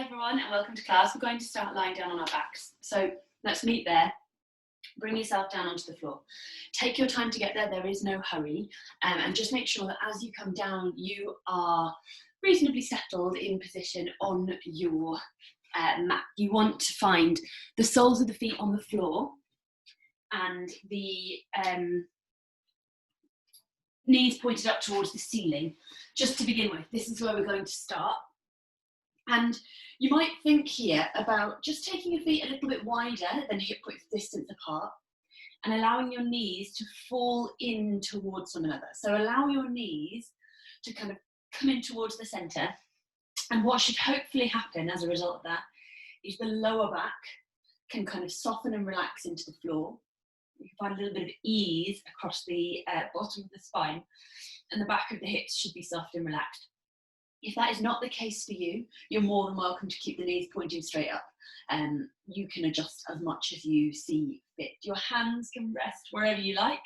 Hi everyone and welcome to class. We're going to start lying down on our backs. So let's meet there. Bring yourself down onto the floor. Take your time to get there, there is no hurry. And just make sure that as you come down, you are reasonably settled in position on your mat. You want to find the soles of the feet on the floor and the knees pointed up towards the ceiling. Just to begin with, this is where we're going to start. And you might think here about just taking your feet a little bit wider than hip width distance apart and allowing your knees to fall in towards one another. So allow your knees to kind of come in towards the center. And what should hopefully happen as a result of that is the lower back can kind of soften and relax into the floor. You can find a little bit of ease across the bottom of the spine, and the back of the hips should be soft and relaxed. If that is not the case for you, you're more than welcome to keep the knees pointing straight up. You can adjust as much as you see fit. Your hands can rest wherever you like.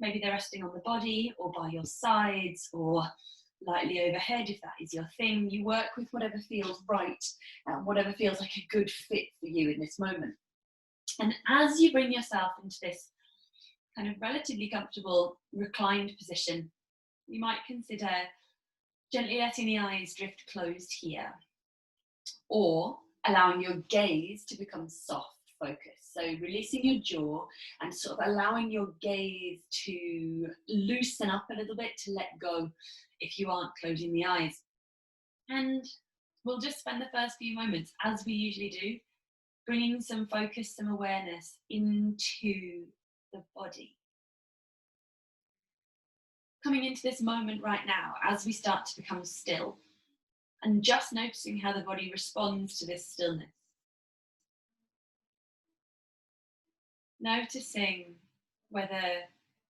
Maybe they're resting on the body or by your sides or lightly overhead if that is your thing. You work with whatever feels right and whatever feels like a good fit for you in this moment. And as you bring yourself into this kind of relatively comfortable reclined position, you might consider gently letting the eyes drift closed here, or allowing your gaze to become soft focused. So releasing your jaw and sort of allowing your gaze to loosen up a little bit, to let go if you aren't closing the eyes. And we'll just spend the first few moments, as we usually do, bringing some focus, some awareness into the body. Coming into this moment right now as we start to become still and just noticing how the body responds to this stillness. Noticing whether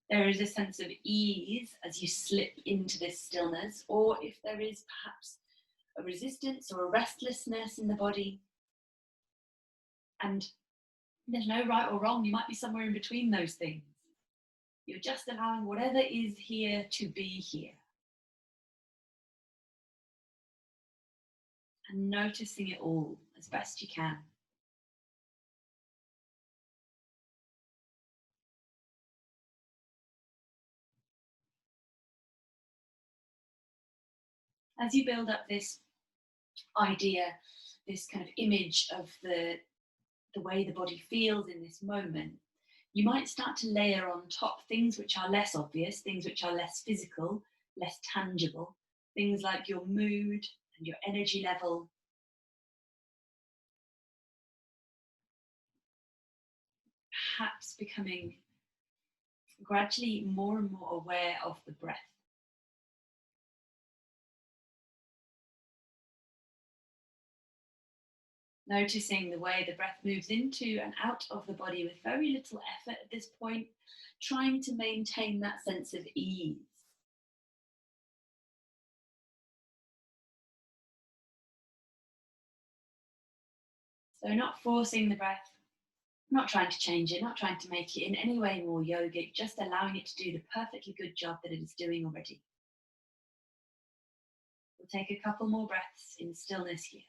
there is a sense of ease as you slip into this stillness, or if there is perhaps a resistance or a restlessness in the body. And there's no right or wrong, you might be somewhere in between those things. You're just allowing whatever is here to be here. And noticing it all as best you can. As you build up this idea, this kind of image of the way the body feels in this moment, you might start to layer on top things which are less obvious, things which are less physical, less tangible, things like your mood and your energy level. Perhaps becoming gradually more and more aware of the breath. Noticing the way the breath moves into and out of the body with very little effort at this point, trying to maintain that sense of ease. So not forcing the breath, not trying to change it, not trying to make it in any way more yogic, just allowing it to do the perfectly good job that it is doing already. We'll take a couple more breaths in stillness here.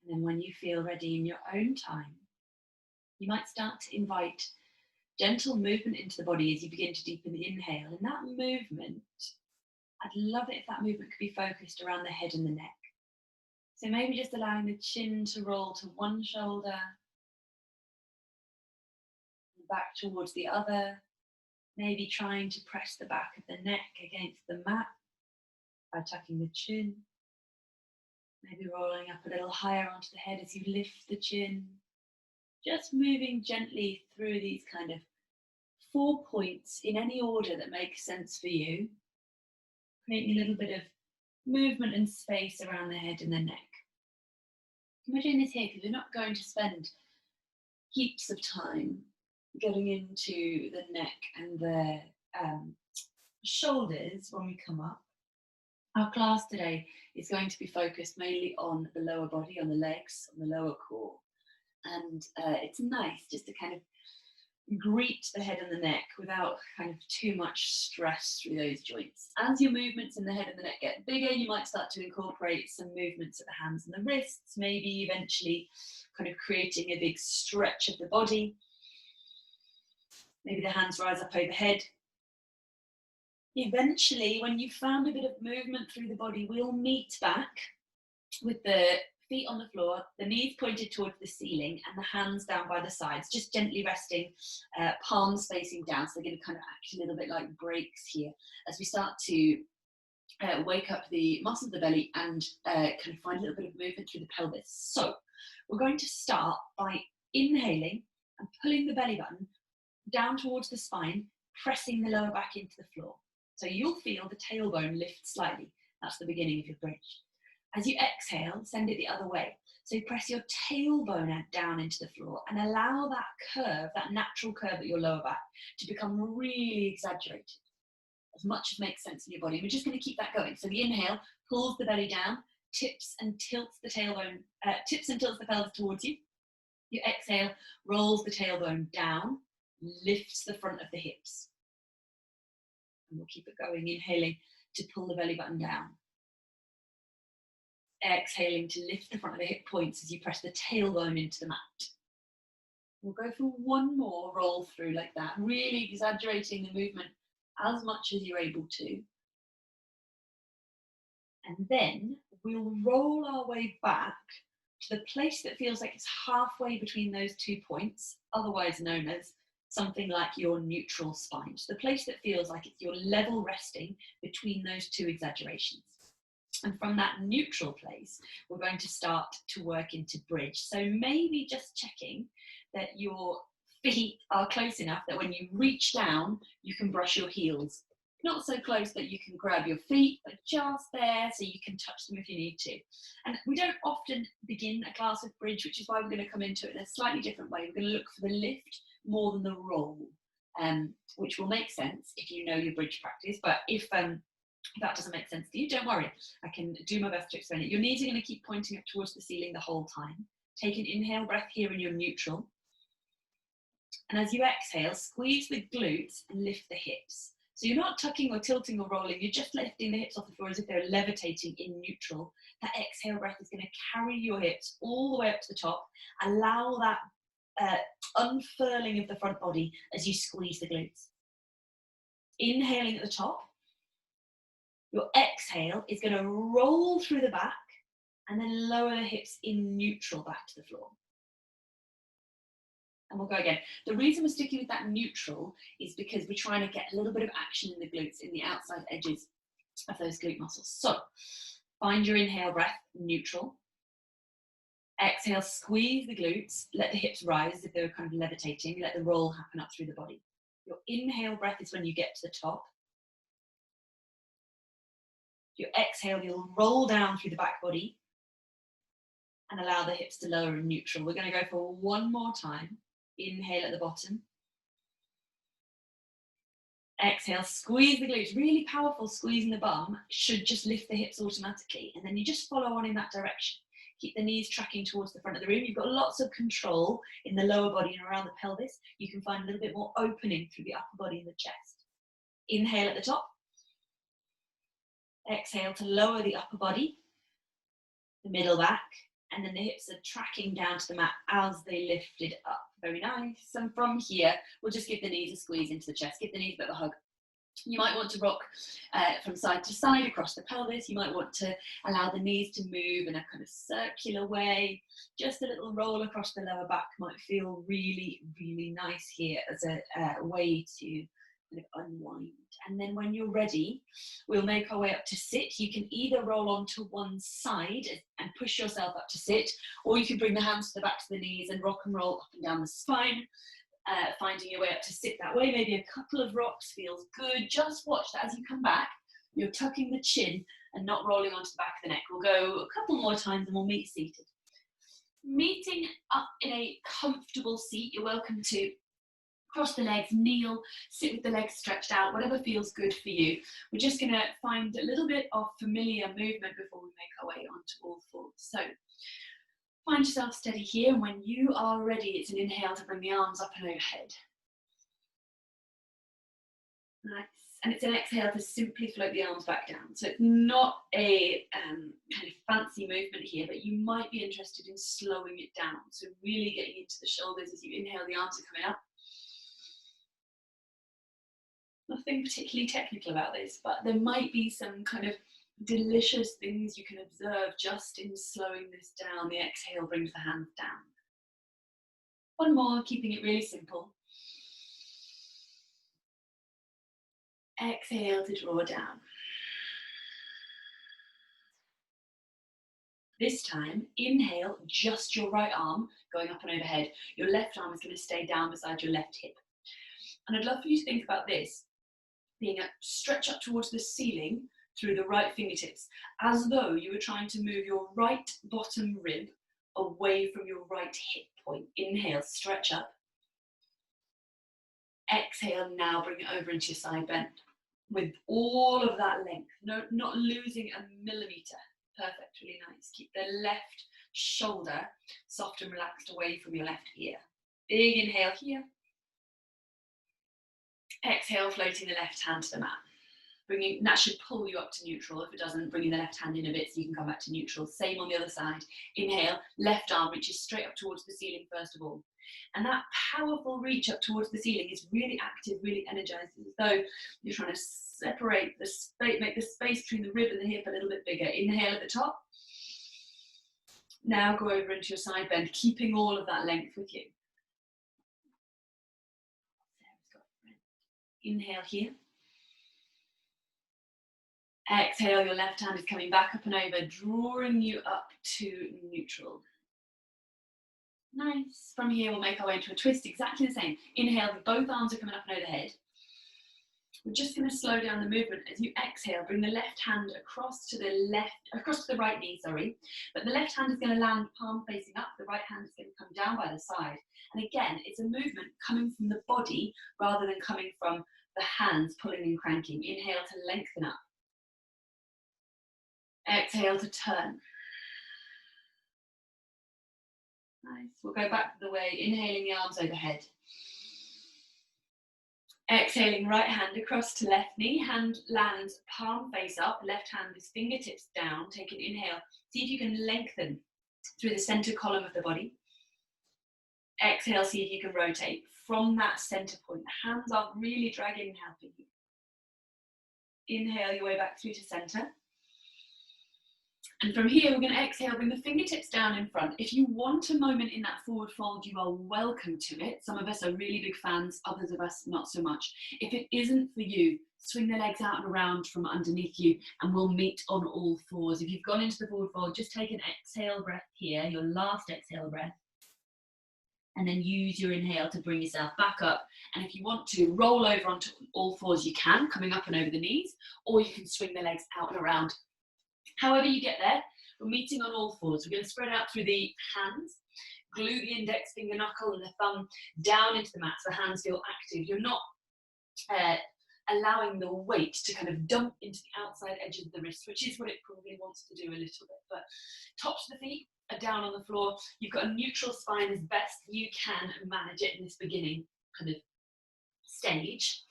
And then when you feel ready in your own time, you might start to invite gentle movement into the body as you begin to deepen the inhale. And that movement, I'd love it if that movement could be focused around the head and the neck. So maybe just allowing the chin to roll to one shoulder, and back towards the other. Maybe trying to press the back of the neck against the mat by tucking the chin. Maybe rolling up a little higher onto the head as you lift the chin. Just moving gently through these kind of 4 points in any order that makes sense for you. Creating a little bit of movement and space around the head and the neck. We're doing this here because we're not going to spend heaps of time getting into the neck and the shoulders when we come up. Our class today is going to be focused mainly on the lower body, on the legs, on the lower core. And it's nice just to kind of greet the head and the neck without kind of too much stress through those joints. As your movements in the head and the neck get bigger, you might start to incorporate some movements at the hands and the wrists, maybe eventually kind of creating a big stretch of the body. Maybe the hands rise up overhead. Eventually, when you've found a bit of movement through the body, we'll meet back with the feet on the floor, the knees pointed towards the ceiling, and the hands down by the sides, just gently resting, palms facing down. So they're going to kind of act a little bit like brakes here as we start to wake up the muscles of the belly and kind of find a little bit of movement through the pelvis. So we're going to start by inhaling and pulling the belly button down towards the spine, pressing the lower back into the floor. So you'll feel the tailbone lift slightly. That's the beginning of your bridge. As you exhale, send it the other way. So press your tailbone down into the floor and allow that curve, that natural curve at your lower back, to become really exaggerated, as much as makes sense in your body. We're just going to keep that going. So the inhale pulls the belly down, tips and tilts the tailbone, tips and tilts the pelvis towards you. Your exhale rolls the tailbone down, lifts the front of the hips. And we'll keep it going, inhaling to pull the belly button down. Exhaling to lift the front of the hip points as you press the tailbone into the mat. We'll go for one more roll through like that, really exaggerating the movement as much as you're able to. And then we'll roll our way back to the place that feels like it's halfway between those 2 points, otherwise known as something like your neutral spine. So the place that feels like it's your level resting between those 2 exaggerations. And from that neutral place, we're going to start to work into bridge. So maybe just checking that your feet are close enough that when you reach down, you can brush your heels. Not so close that you can grab your feet, but just there so you can touch them if you need to. And we don't often begin a class with bridge, which is why we're going to come into it in a slightly different way. We're going to look for the lift more than the roll, which will make sense if you know your bridge practice. But if that doesn't make sense to you, don't worry. I can do my best to explain it. Your knees are going to keep pointing up towards the ceiling the whole time. Take an inhale breath here in your neutral. And as you exhale, squeeze the glutes and lift the hips. So you're not tucking or tilting or rolling, you're just lifting the hips off the floor as if they're levitating in neutral. That exhale breath is going to carry your hips all the way up to the top. Allow that unfurling of the front body as you squeeze the glutes. Inhaling at the top. Your exhale is going to roll through the back and then lower the hips in neutral back to the floor. And we'll go again. The reason we're sticking with that neutral is because we're trying to get a little bit of action in the glutes, in the outside edges of those glute muscles. So find your inhale breath, neutral. Exhale, squeeze the glutes, let the hips rise as if they were kind of levitating, let the roll happen up through the body. Your inhale breath is when you get to the top. Your exhale, you'll roll down through the back body and allow the hips to lower in neutral. We're going to go for one more time. Inhale at the bottom. Exhale, squeeze the glutes. Really powerful squeezing the bum should just lift the hips automatically. And then you just follow on in that direction. Keep the knees tracking towards the front of the room. You've got lots of control in the lower body and around the pelvis. You can find a little bit more opening through the upper body and the chest. Inhale at the top. Exhale to lower the upper body, the middle back, and then the hips are tracking down to the mat as they lifted up. Very nice. And from here, we'll just give the knees a squeeze into the chest. Give the knees a bit of a hug. You might want to rock from side to side across the pelvis. You might want to allow the knees to move in a kind of circular way. Just a little roll across the lower back might feel really, really nice here as a way to kind of unwind. And then when you're ready, we'll make our way up to sit. You can either roll onto one side and push yourself up to sit, or you can bring the hands to the backs of the knees and rock and roll up and down the spine, finding your way up to sit that way. Maybe a couple of rocks feels good. Just watch that as you come back, you're tucking the chin and not rolling onto the back of the neck. We'll go a couple more times and we'll meet seated. Meeting up in a comfortable seat, you're welcome to cross the legs, kneel, sit with the legs stretched out, whatever feels good for you. We're just going to find a little bit of familiar movement before we make our way onto all fours. So Find yourself steady here, and when you are ready, it's an inhale to bring the arms up and overhead. Nice. And it's an exhale to simply float the arms back down. So it's not a kind of fancy movement here, but you might be interested in slowing it down. So really getting into the shoulders as you inhale, the arms are coming up. Nothing particularly technical about this, but there might be some kind of delicious things you can observe just in slowing this down. The exhale brings the hands down. One more, keeping it really simple. Exhale to draw down. This time, inhale, just your right arm going up and overhead. Your left arm is going to stay down beside your left hip. And I'd love for you to think about this being a stretch up towards the ceiling through the right fingertips, as though you were trying to move your right bottom rib away from your right hip point. Inhale, stretch up. Exhale, now bring it over into your side bend with all of that length, not losing a millimeter. Perfect, really nice. Keep the left shoulder soft and relaxed away from your left ear. Big inhale here. Exhale, floating the left hand to the mat. That should pull you up to neutral. If it doesn't, bringing the left hand in a bit so you can come back to neutral. Same on the other side. Inhale, left arm reaches straight up towards the ceiling first of all. And that powerful reach up towards the ceiling is really active, really energized, as though you're trying to separate the space, make the space between the rib and the hip a little bit bigger. Inhale at the top. Now go over into your side bend, keeping all of that length with you. Inhale here. Exhale, your left hand is coming back up and over, drawing you up to neutral. Nice. From here, we'll make our way into a twist, exactly the same. Inhale, both arms are coming up and overhead. We're just going to slow down the movement as you exhale. Bring the left hand across to the right knee, sorry. But the left hand is going to land palm facing up. The right hand is going to come down by the side. And again, it's a movement coming from the body rather than coming from the hands pulling and cranking. Inhale to lengthen up. Exhale to turn. Nice. We'll go back the way, inhaling the arms overhead. Exhaling, right hand across to left knee, hand lands palm face up, left hand with fingertips down. Take an inhale. See if you can lengthen through the center column of the body. Exhale, see if you can rotate from that center point. The hands are really dragging and helping you. Inhale your way back through to center. And from here, we're going to exhale, bring the fingertips down in front. If you want a moment in that forward fold, you are welcome to it. Some of us are really big fans, others of us not so much. If it isn't for you, swing the legs out and around from underneath you and we'll meet on all fours. If you've gone into the forward fold, just take an exhale breath here, your last exhale breath. And then use your inhale to bring yourself back up. And if you want to roll over onto all fours, you can, coming up and over the knees, or you can swing the legs out and around. However you get there, we're meeting on all fours. We're going to spread out through the hands, glute the index finger knuckle and the thumb down into the mat so the hands feel active. You're not allowing the weight to kind of dump into the outside edges of the wrists, which is what it probably wants to do a little bit. But tops of the feet are down on the floor. You've got a neutral spine as best you can manage it in this beginning kind of stage.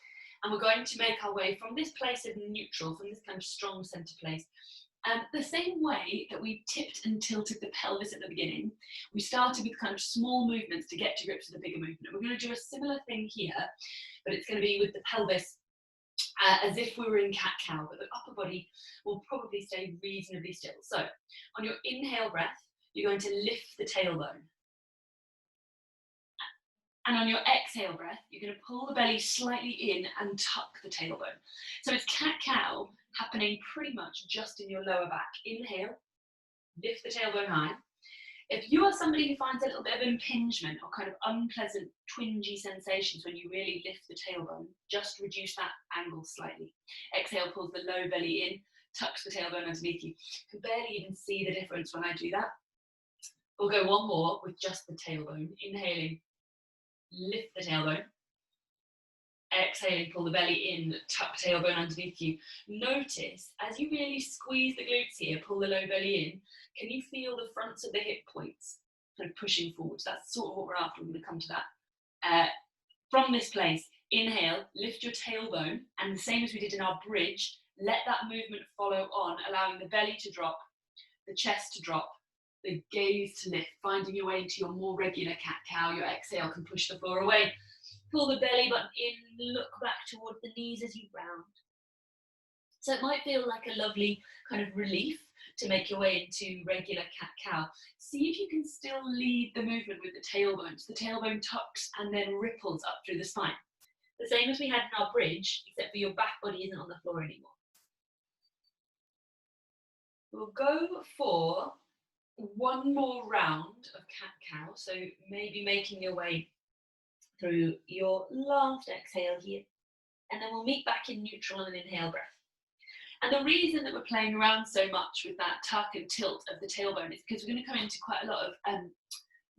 And we're going to make our way from this place of neutral, from this kind of strong center place. The same way that we tipped and tilted the pelvis at the beginning, we started with kind of small movements to get to grips with a bigger movement. And we're going to do a similar thing here, but it's going to be with the pelvis as if we were in cat-cow, but the upper body will probably stay reasonably still. So on your inhale breath, you're going to lift the tailbone. And on your exhale breath, you're going to pull the belly slightly in and tuck the tailbone. So it's cat-cow happening pretty much just in your lower back. Inhale, lift the tailbone high. If you are somebody who finds a little bit of impingement or kind of unpleasant twingy sensations when you really lift the tailbone, just reduce that angle slightly. Exhale, pulls the low belly in, tucks the tailbone underneath you. You can barely even see the difference when I do that. We'll go one more with just the tailbone. Inhaling, lift the tailbone. Exhaling, pull the belly in, tuck tailbone underneath you. Notice, as you really squeeze the glutes here, pull the low belly in, can you feel the fronts of the hip points kind of pushing forwards. That's sort of what we're after. We're going to come to that. From this place, inhale, lift your tailbone, and the same as we did in our bridge, let that movement follow on, allowing the belly to drop, the chest to drop, the gaze to lift, finding your way into your more regular cat-cow. Your exhale can push the floor away. Pull the belly button in, look back towards the knees as you round. So it might feel like a lovely kind of relief to make your way into regular cat-cow. See if you can still lead the movement with the tailbone. So the tailbone tucks and then ripples up through the spine. The same as we had in our bridge, except for your back body isn't on the floor anymore. We'll go for one more round of cat-cow. So maybe making your way through your last exhale here. And then we'll meet back in neutral and an inhale breath. And the reason that we're playing around so much with that tuck and tilt of the tailbone is because we're going to come into quite a lot of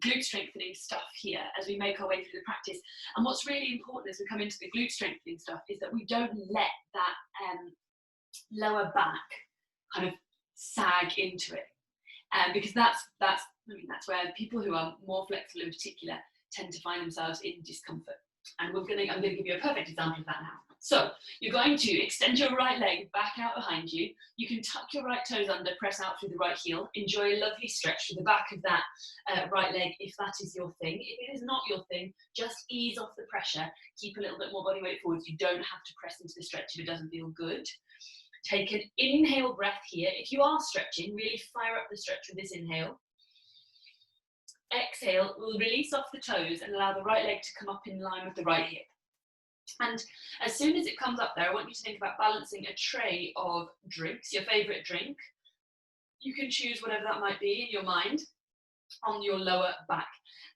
glute strengthening stuff here as we make our way through the practice. And what's really important as we come into the glute strengthening stuff is that we don't let that lower back kind of sag into it. Because that's where people who are more flexible in particular tend to find themselves in discomfort. And I'm going to give you a perfect example of that now. So you're going to extend your right leg back out behind you. You can tuck your right toes under, press out through the right heel. Enjoy a lovely stretch through the back of that right leg if that is your thing. If it is not your thing, just ease off the pressure. Keep a little bit more body weight forwards. You don't have to press into the stretch if it doesn't feel good. Take an inhale breath here. If you are stretching, really fire up the stretch with this inhale. Exhale, we'll release off the toes and allow the right leg to come up in line with the right hip. And as soon as it comes up there, I want you to think about balancing a tray of drinks, your favourite drink. You can choose whatever that might be in your mind on your lower back.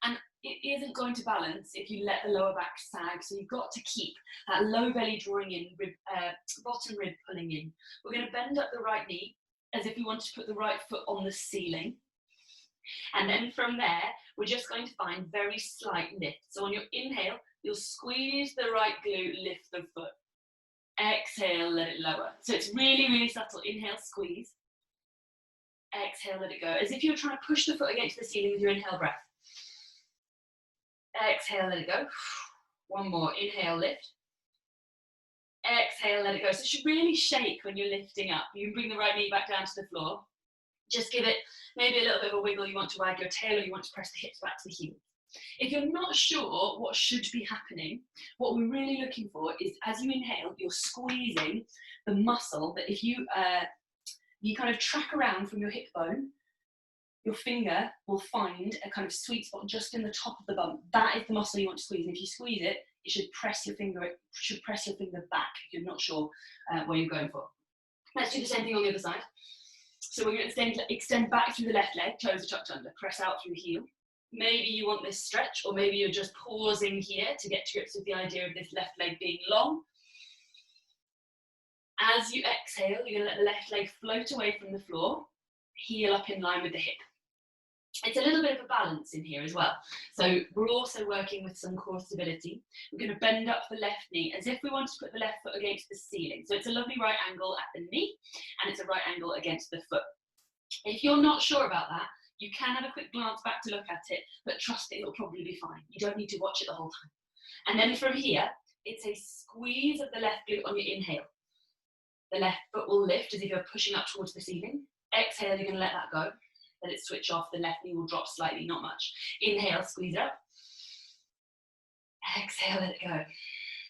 And it isn't going to balance if you let the lower back sag, so you've got to keep that low belly drawing in, bottom rib pulling in. We're going to bend up the right knee as if we want to put the right foot on the ceiling. And then from there, we're just going to find very slight lift. So on your inhale, you'll squeeze the right glute, lift the foot. Exhale, let it lower. So it's really, really subtle. Inhale, squeeze. Exhale, let it go. As if you're trying to push the foot against the ceiling with your inhale breath. Exhale, let it go. One more. Inhale, lift. Exhale, let it go. So it should really shake when you're lifting up. You can bring the right knee back down to the floor. Just give it maybe a little bit of a wiggle. You want to wag your tail or you want to press the hips back to the heels. If you're not sure what should be happening, what we're really looking for is as you inhale, you're squeezing the muscle that if you kind of track around from your hip bone, your finger will find a kind of sweet spot just in the top of the bump. That is the muscle you want to squeeze. And if you squeeze it, it should press your finger back if you're not sure where you're going for. Let's do the same thing on the other side. So we're going to extend back through the left leg, toes are tucked under, press out through the heel. Maybe you want this stretch, or maybe you're just pausing here to get to grips with the idea of this left leg being long. As you exhale, you're going to let the left leg float away from the floor, heel up in line with the hip. It's a little bit of a balance in here as well. So we're also working with some core stability. We're going to bend up the left knee as if we wanted to put the left foot against the ceiling. So it's a lovely right angle at the knee, and it's a right angle against the foot. If you're not sure about that, you can have a quick glance back to look at it, but trust it'll probably be fine. You don't need to watch it the whole time. And then from here, it's a squeeze of the left glute on your inhale. The left foot will lift as if you're pushing up towards the ceiling. Exhale, you're going to let that go. Let it switch off. The left knee will drop slightly, not much. Inhale, squeeze it up. Exhale, let it go.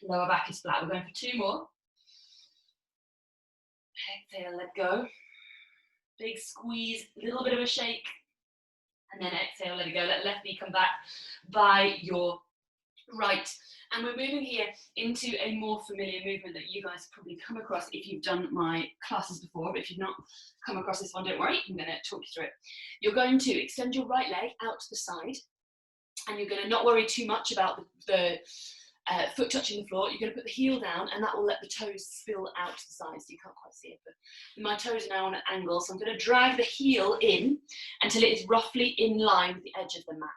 Lower back is flat. We're going for two more. Exhale, let go. Big squeeze, a little bit of a shake. And then exhale, let it go. Let left knee come back by your right. And we're moving here into a more familiar movement that you guys probably come across if you've done my classes before. But if you've not come across this one, don't worry, I'm going to talk you through it. You're going to extend your right leg out to the side, and you're going to not worry too much about the foot touching the floor. You're going to put the heel down, and that will let the toes spill out to the side, so you can't quite see it. But my toes are now on an angle, so I'm going to drag the heel in until it is roughly in line with the edge of the mat.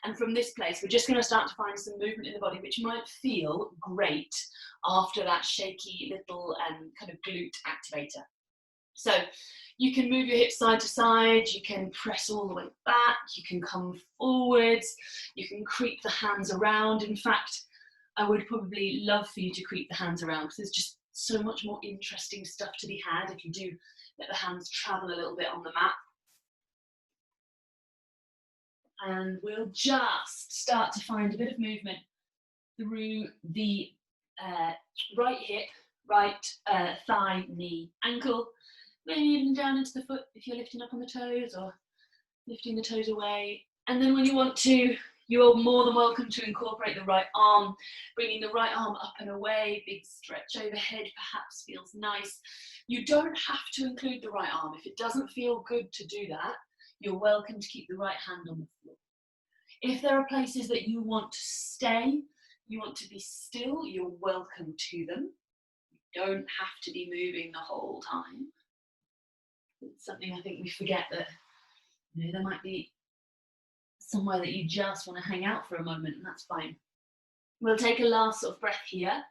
And from this place, we're just going to start to find some movement in the body, which might feel great after that shaky little kind of glute activator. So you can move your hips side to side, you can press all the way back, you can come forwards, you can creep the hands around. In fact, I would probably love for you to creep the hands around because there's just so much more interesting stuff to be had if you do let the hands travel a little bit on the mat. And we'll just start to find a bit of movement through the right hip, right thigh, knee, ankle, maybe even down into the foot if you're lifting up on the toes or lifting the toes away. And then when you want to, you're more than welcome to incorporate the right arm, bringing the right arm up and away, big stretch overhead perhaps feels nice. You don't have to include the right arm. If it doesn't feel good to do that, you're welcome to keep the right hand on the floor. If there are places that you want to stay, you want to be still, you're welcome to them. You don't have to be moving the whole time. It's something I think we forget, that there might be somewhere that you just want to hang out for a moment, and that's fine. We'll take a last sort of breath here.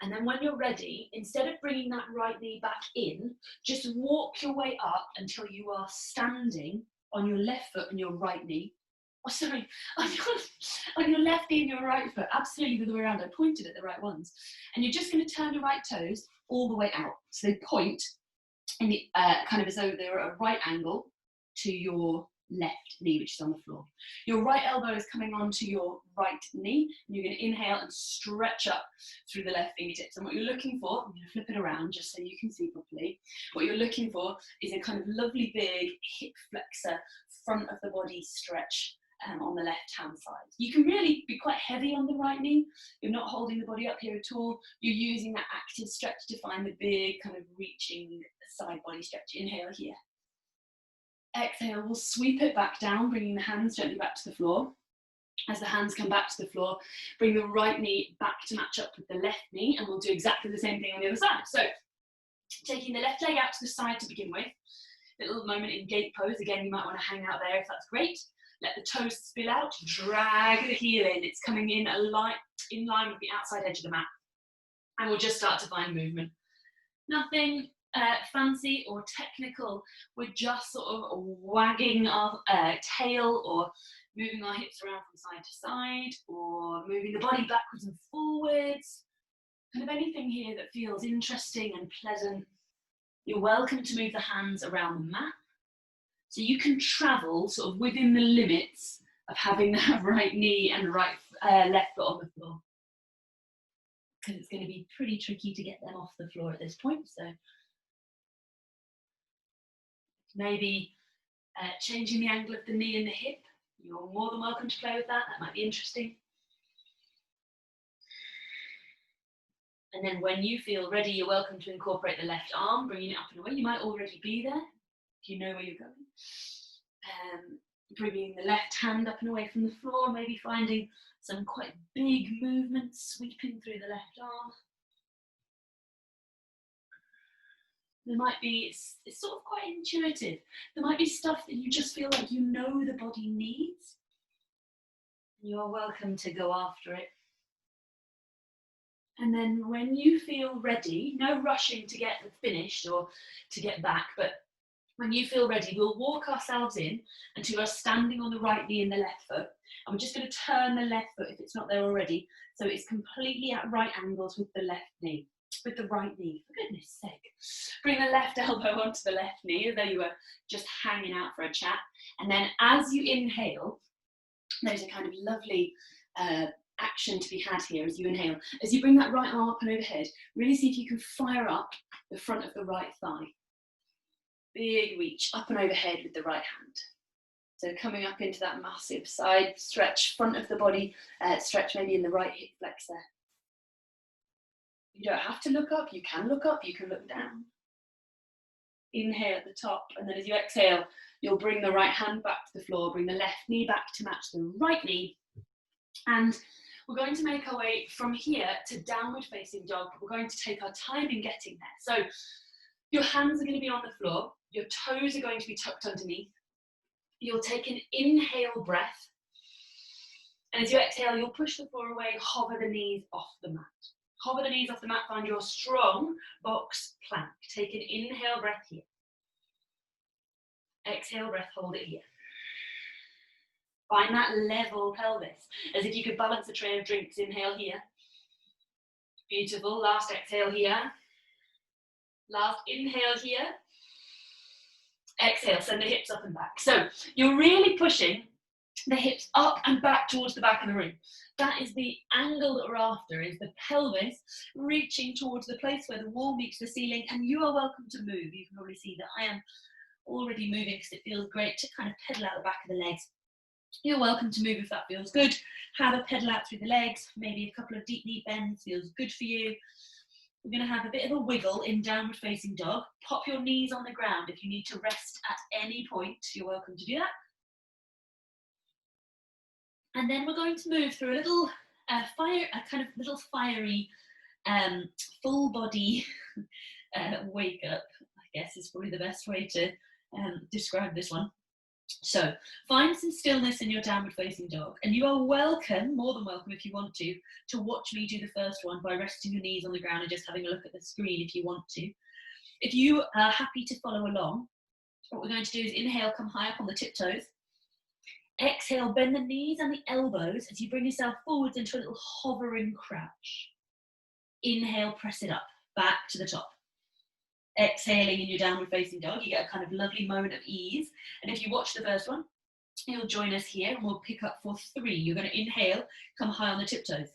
And then when you're ready, instead of bringing that right knee back in, just walk your way up until you are standing on your left foot and your right knee. Oh, sorry, on your left knee and your right foot, absolutely the other way around. I pointed at the right ones. And you're just going to turn your right toes all the way out. So they point in the, kind of as though they're at a right angle to your left knee, which is on the floor. Your right elbow is coming onto your right knee, and you're going to inhale and stretch up through the left fingertips. And what you're looking for, I'm going to flip it around just so you can see properly. What you're looking for is a kind of lovely big hip flexor, front of the body stretch on the left hand side. You can really be quite heavy on the right knee. You're not holding the body up here at all. You're using that active stretch to find the big kind of reaching side body stretch. Inhale here. Exhale, we'll sweep it back down, bringing the hands gently back to the floor. As the hands come back to the floor, bring the right knee back to match up with the left knee, and we'll do exactly the same thing on the other side. So, taking the left leg out to the side to begin with. A little moment in gate pose. Again, you might want to hang out there if that's great. Let the toes spill out, drag the heel in. It's coming in in line with the outside edge of the mat. And we'll just start to find movement. Nothing fancy or technical. We're just sort of wagging our tail, or moving our hips around from side to side, or moving the body backwards and forwards. Kind of anything here that feels interesting and pleasant. You're welcome to move the hands around the mat. So you can travel sort of within the limits of having that right knee and right left foot on the floor. Because it's going to be pretty tricky to get them off the floor at this point. So maybe changing the angle of the knee and the hip. You're more than welcome to play with that. That might be interesting. And then when you feel ready, you're welcome to incorporate the left arm, bringing it up and away. You might already be there if you know where you're going. Bringing the left hand up and away from the floor, maybe finding some quite big movements sweeping through the left arm. There might be, it's sort of quite intuitive. There might be stuff that you just feel like you know the body needs. You're welcome to go after it. And then when you feel ready, no rushing to get finished or to get back, but when you feel ready, we'll walk ourselves in until we're standing on the right knee and the left foot. And we're just going to turn the left foot if it's not there already. So it's completely at right angles with the left knee, with the right knee, for goodness sake. Bring the left elbow onto the left knee as though you were just hanging out for a chat. And then as you inhale, there's a kind of lovely action to be had here as you inhale. As you bring that right arm up and overhead, really see if you can fire up the front of the right thigh. Big reach up and overhead with the right hand. So coming up into that massive side stretch, front of the body stretch, maybe in the right hip flexor. You don't have to look up, you can look up, you can look down. Inhale at the top, and then as you exhale, you'll bring the right hand back to the floor, bring the left knee back to match the right knee, and we're going to make our way from here to downward facing dog. We're going to take our time in getting there. So your hands are going to be on the floor, your toes are going to be tucked underneath. You'll take an inhale breath, and as you exhale, you'll push the floor away, hover the knees off the mat. Hover the knees off the mat, find your strong box plank. Take an inhale breath here. Exhale breath, hold it here. Find that level pelvis, as if you could balance a tray of drinks. Inhale here. Beautiful, last exhale here. Last inhale here. Exhale, send the hips up and back. So you're really pushing the hips up and back towards the back of the room. That is the angle that we're after, is the pelvis reaching towards the place where the wall meets the ceiling, and you are welcome to move. You can probably see that I am already moving because it feels great to kind of pedal out the back of the legs. You're welcome to move if that feels good. Have a pedal out through the legs, maybe a couple of deep knee bends feels good for you. We're going to have a bit of a wiggle in downward facing dog. Pop your knees on the ground. If you need to rest at any point, you're welcome to do that. And then we're going to move through a little kind of little fiery full body wake up, I guess is probably the best way to describe this one. So find some stillness in your downward facing dog, and you are welcome, more than welcome if you want to watch me do the first one by resting your knees on the ground and just having a look at the screen if you want to. If you are happy to follow along, what we're going to do is inhale, come high up on the tiptoes. Exhale, bend the knees and the elbows as you bring yourself forwards into a little hovering crouch. Inhale, press it up, back to the top. Exhaling in your downward facing dog, you get a kind of lovely moment of ease. And if you watch the first one, you'll join us here and we'll pick up for 3. You're going to inhale, come high on the tiptoes.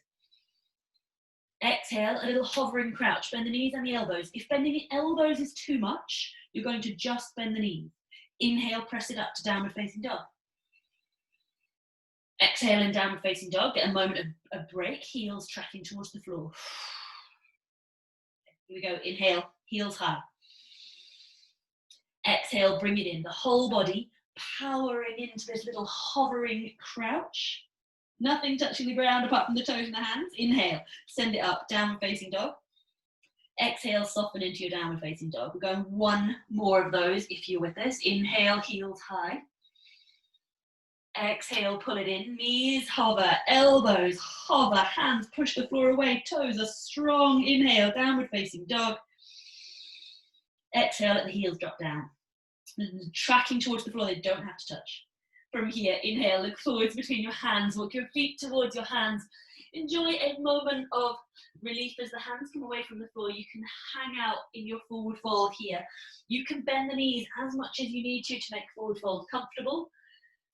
Exhale, a little hovering crouch, bend the knees and the elbows. If bending the elbows is too much, you're going to just bend the knees. Inhale, press it up to downward facing dog. Exhale in downward facing dog, get a moment of a break, heels tracking towards the floor. Here we go, inhale, heels high. Exhale, bring it in, the whole body powering into this little hovering crouch. Nothing touching the ground apart from the toes and the hands. Inhale, send it up, downward facing dog. Exhale, soften into your downward facing dog. We're going 1 more of those if you're with us. Inhale, heels high. Exhale, pull it in, knees hover, elbows hover, hands push the floor away, toes are strong. Inhale, downward facing dog. Exhale, let the heels drop down. Tracking towards the floor, they don't have to touch. From here, inhale, look forwards between your hands, walk your feet towards your hands. Enjoy a moment of relief as the hands come away from the floor. You can hang out in your forward fold here. You can bend the knees as much as you need to make forward fold comfortable.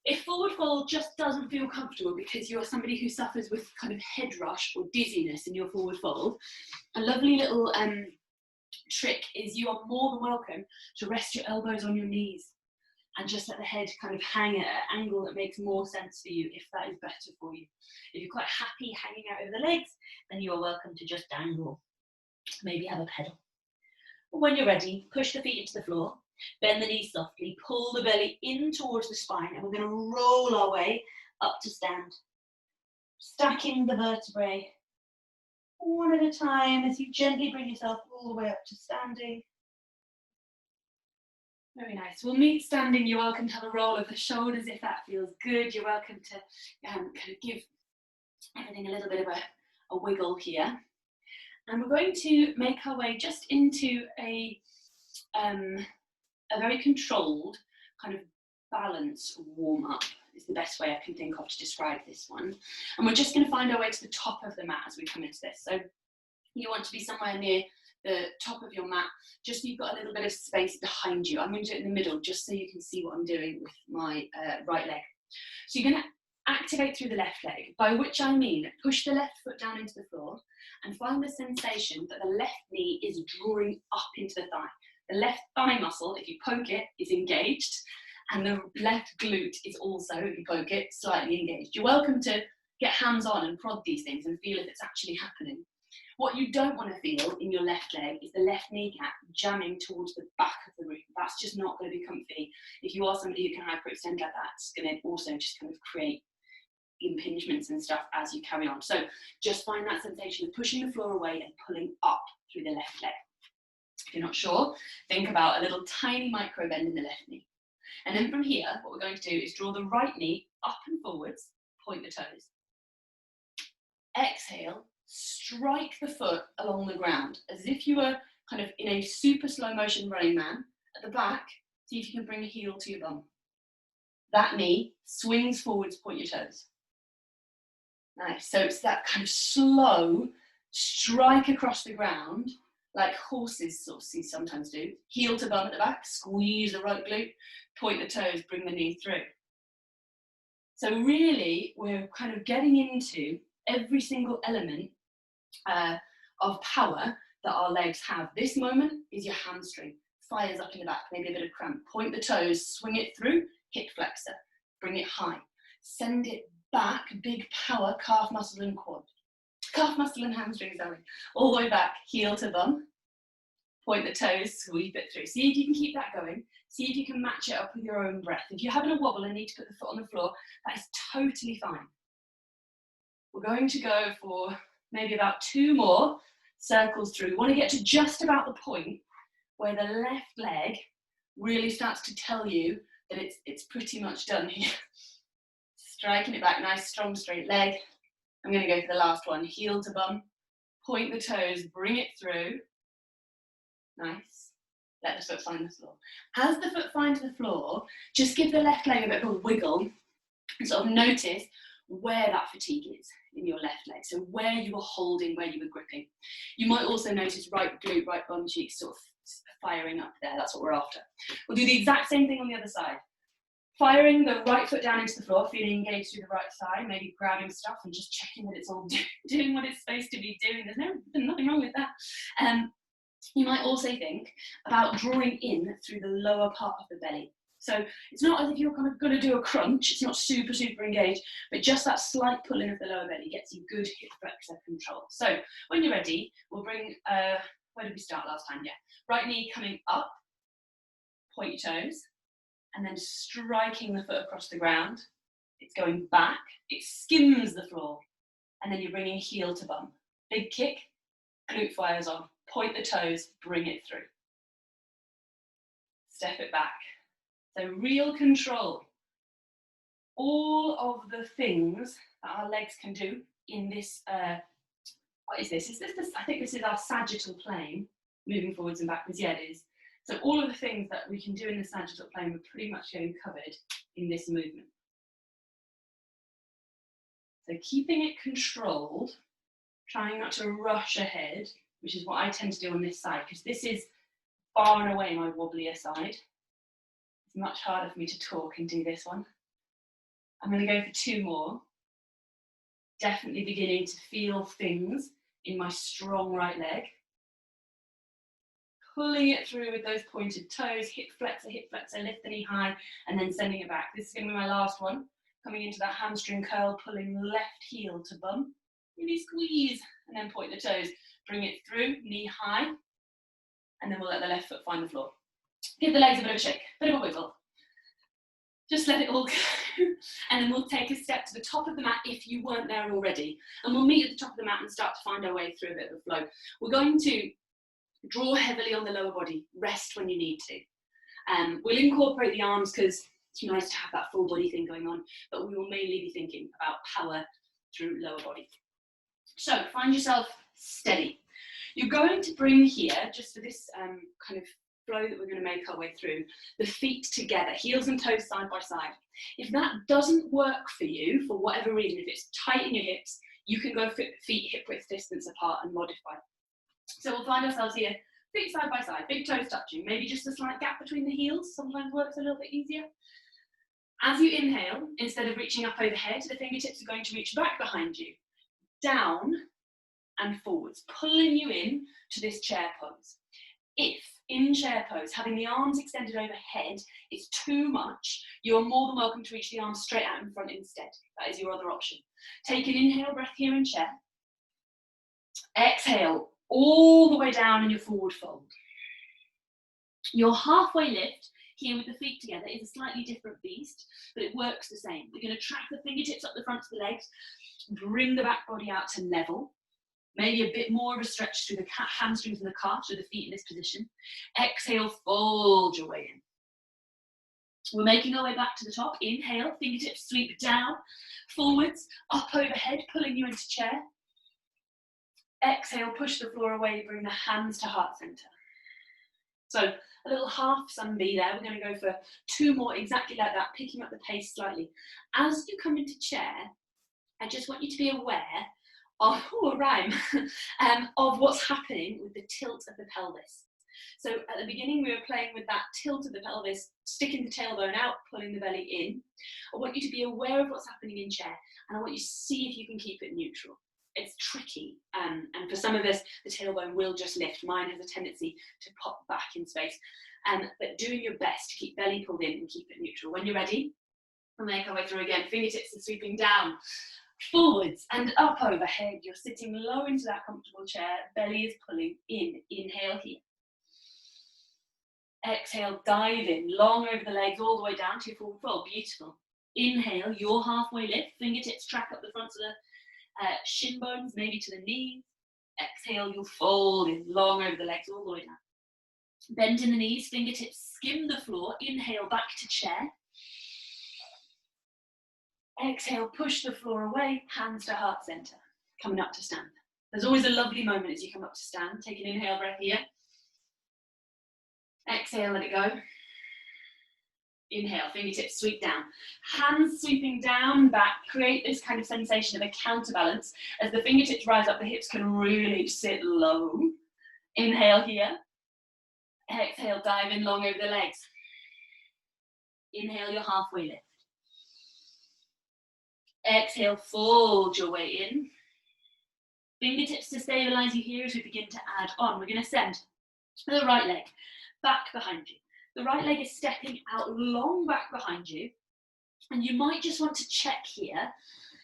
If forward fold just doesn't feel comfortable because you're somebody who suffers with kind of head rush or dizziness in your forward fold, a lovely little trick is you are more than welcome to rest your elbows on your knees and just let the head kind of hang at an angle that makes more sense for you if that is better for you. If you're quite happy hanging out over the legs, then you are welcome to just dangle. Maybe have a pedal. When you're ready, push the feet into the floor. Bend the knees softly, pull the belly in towards the spine, and we're going to roll our way up to stand. Stacking the vertebrae one at a time as you gently bring yourself all the way up to standing. Very nice. We'll meet standing. You're welcome to have a roll of the shoulders if that feels good. You're welcome to kind of give everything a little bit of a wiggle here. And we're going to make our way just into a very controlled kind of balance warm-up is the best way I can think of to describe this one. And we're just going to find our way to the top of the mat as we come into this. So you want to be somewhere near the top of your mat, just so you've got a little bit of space behind you. I'm going to do it in the middle just so you can see what I'm doing with my right leg. So you're going to activate through the left leg, by which I mean push the left foot down into the floor and find the sensation that the left knee is drawing up into the thigh. The left thigh muscle, if you poke it, is engaged, and the left glute is also, if you poke it, slightly engaged. You're welcome to get hands on and prod these things and feel if it's actually happening. What you don't want to feel in your left leg is the left kneecap jamming towards the back of the room. That's just not going to be comfy. If you are somebody who can hyperextend like that, it's going to also just kind of create impingements and stuff as you carry on. So just find that sensation of pushing the floor away and pulling up through the left leg. If you're not sure, think about a little tiny micro bend in the left knee. And then from here, what we're going to do is draw the right knee up and forwards, point the toes. Exhale, strike the foot along the ground as if you were kind of in a super slow motion running man. At the back, see if you can bring a heel to your bum. That knee swings forwards, point your toes. Nice, so it's that kind of slow strike across the ground, like horses sort of sometimes do. Heel to bum at the back, squeeze the right glute, point the toes, bring the knee through. So really, we're kind of getting into every single element of power that our legs have. This moment is your hamstring. Fires up in the back, maybe a bit of cramp. Point the toes, swing it through, hip flexor. Bring it high. Send it back, big power, calf muscle and quad. Calf muscle and hamstring, sorry. All the way back, heel to bum. Point the toes, sweep it through. See if you can keep that going. See if you can match it up with your own breath. If you're having a wobble and need to put the foot on the floor, that is totally fine. We're going to go for maybe about 2 more circles through. We want to get to just about the point where the left leg really starts to tell you that it's pretty much done here. Striking it back, nice strong straight leg. I'm going to go for the last one, heel to bum. Point the toes, bring it through. Nice. Let the foot find the floor. As the foot finds the floor, just give the left leg a bit of a wiggle and sort of notice where that fatigue is in your left leg. So where you were holding, where you were gripping. You might also notice right glute, right bum cheek sort of firing up there. That's what we're after. We'll do the exact same thing on the other side. Firing the right foot down into the floor, feeling engaged through the right thigh, maybe grabbing stuff and just checking that it's all doing what it's supposed to be doing. There's nothing wrong with that. You might also think about drawing in through the lower part of the belly. So it's not as if you're kind of going to do a crunch, it's not super engaged, but just that slight pull in of the lower belly gets you good hip flexor control. So when you're ready, we'll bring, where did we start last time? Yeah, right knee coming up, point your toes, and then striking the foot across the ground. It's going back, it skims the floor, and then you're bringing heel to bum. Big kick, glute fires on, point the toes, bring it through. Step it back. So real control. All of the things that our legs can do in this, what is this? I think this is our sagittal plane, moving forwards and backwards. Yeah, it is. So all of the things that we can do in the sagittal plane, we're pretty much getting covered in this movement. So keeping it controlled, trying not to rush ahead, which is what I tend to do on this side, because this is far and away my wobblier side. It's much harder for me to talk and do this one. I'm going to go for 2 more. Definitely beginning to feel things in my strong right leg. Pulling it through with those pointed toes, hip flexor, lift the knee high, and then sending it back. This is going to be my last one. Coming into that hamstring curl, pulling left heel to bum. Really squeeze, and then point the toes. Bring it through, knee high, and then we'll let the left foot find the floor. Give the legs a bit of a shake, bit of a wiggle. Just let it all go. And then we'll take a step to the top of the mat if you weren't there already. And we'll meet at the top of the mat and start to find our way through a bit of a flow. We're going to draw heavily on the lower body, rest when you need to. We'll incorporate the arms because it's nice to have that full body thing going on, but we will mainly be thinking about power through lower body. So find yourself steady. You're going to bring here, just for this kind of flow that we're going to make our way through, the feet together, heels and toes side by side. If that doesn't work for you, for whatever reason, if it's tight in your hips, you can go feet hip width distance apart and modify. So we'll find ourselves here, feet side by side, big toes touching, maybe just a slight gap between the heels, sometimes works a little bit easier. As you inhale, instead of reaching up overhead, the fingertips are going to reach back behind you, down and forwards, pulling you in to this chair pose. If in chair pose, having the arms extended overhead is too much, you are more than welcome to reach the arms straight out in front instead. That is your other option. Take an inhale breath here in chair. Exhale all the way down in your forward fold. Your halfway lift here with the feet together is a slightly different beast, but it works the same. We're going to track the fingertips up the front of the legs, bring the back body out to level. Maybe a bit more of a stretch through the hamstrings and the calves with the feet in this position. Exhale, fold your way in. We're making our way back to the top. Inhale, fingertips sweep down, forwards, up overhead, pulling you into chair. Exhale, push the floor away, bring the hands to heart center. So a little half sun bee there. We're going to go for 2 more exactly like that, picking up the pace slightly. As you come into chair, I just want you to be aware of, a rhyme, of what's happening with the tilt of the pelvis. So at the beginning, we were playing with that tilt of the pelvis, sticking the tailbone out, pulling the belly in. I want you to be aware of what's happening in chair, and I want you to see if you can keep it neutral. It's tricky, and for some of us, the tailbone will just lift. Mine has a tendency to pop back in space, but doing your best to keep belly pulled in and keep it neutral. When you're ready, we'll make our way through again. Fingertips are sweeping down, forwards and up overhead. You're sitting low into that comfortable chair. Belly is pulling in. Inhale here. Exhale, dive in, long over the legs, all the way down to your forward fold. Beautiful. Inhale, your halfway lift. Fingertips track up the fronts of the shin bones, maybe to the knees. Exhale, you'll fold in, long over the legs, all the way down. Bend in the knees, fingertips skim the floor. Inhale, back to chair. Exhale, push the floor away, hands to heart center. Coming up to stand. There's always a lovely moment as you come up to stand. Take an inhale breath here. Exhale, let it go. Inhale, fingertips sweep down. Hands sweeping down, back. Create this kind of sensation of a counterbalance. As the fingertips rise up, the hips can really sit low. Inhale here. Exhale, dive in long over the legs. Inhale, your halfway lift. Exhale, fold your way in. Fingertips to stabilize you here as we begin to add on. We're going to send the right leg back behind you. The right leg is stepping out long back behind you. And you might just want to check here.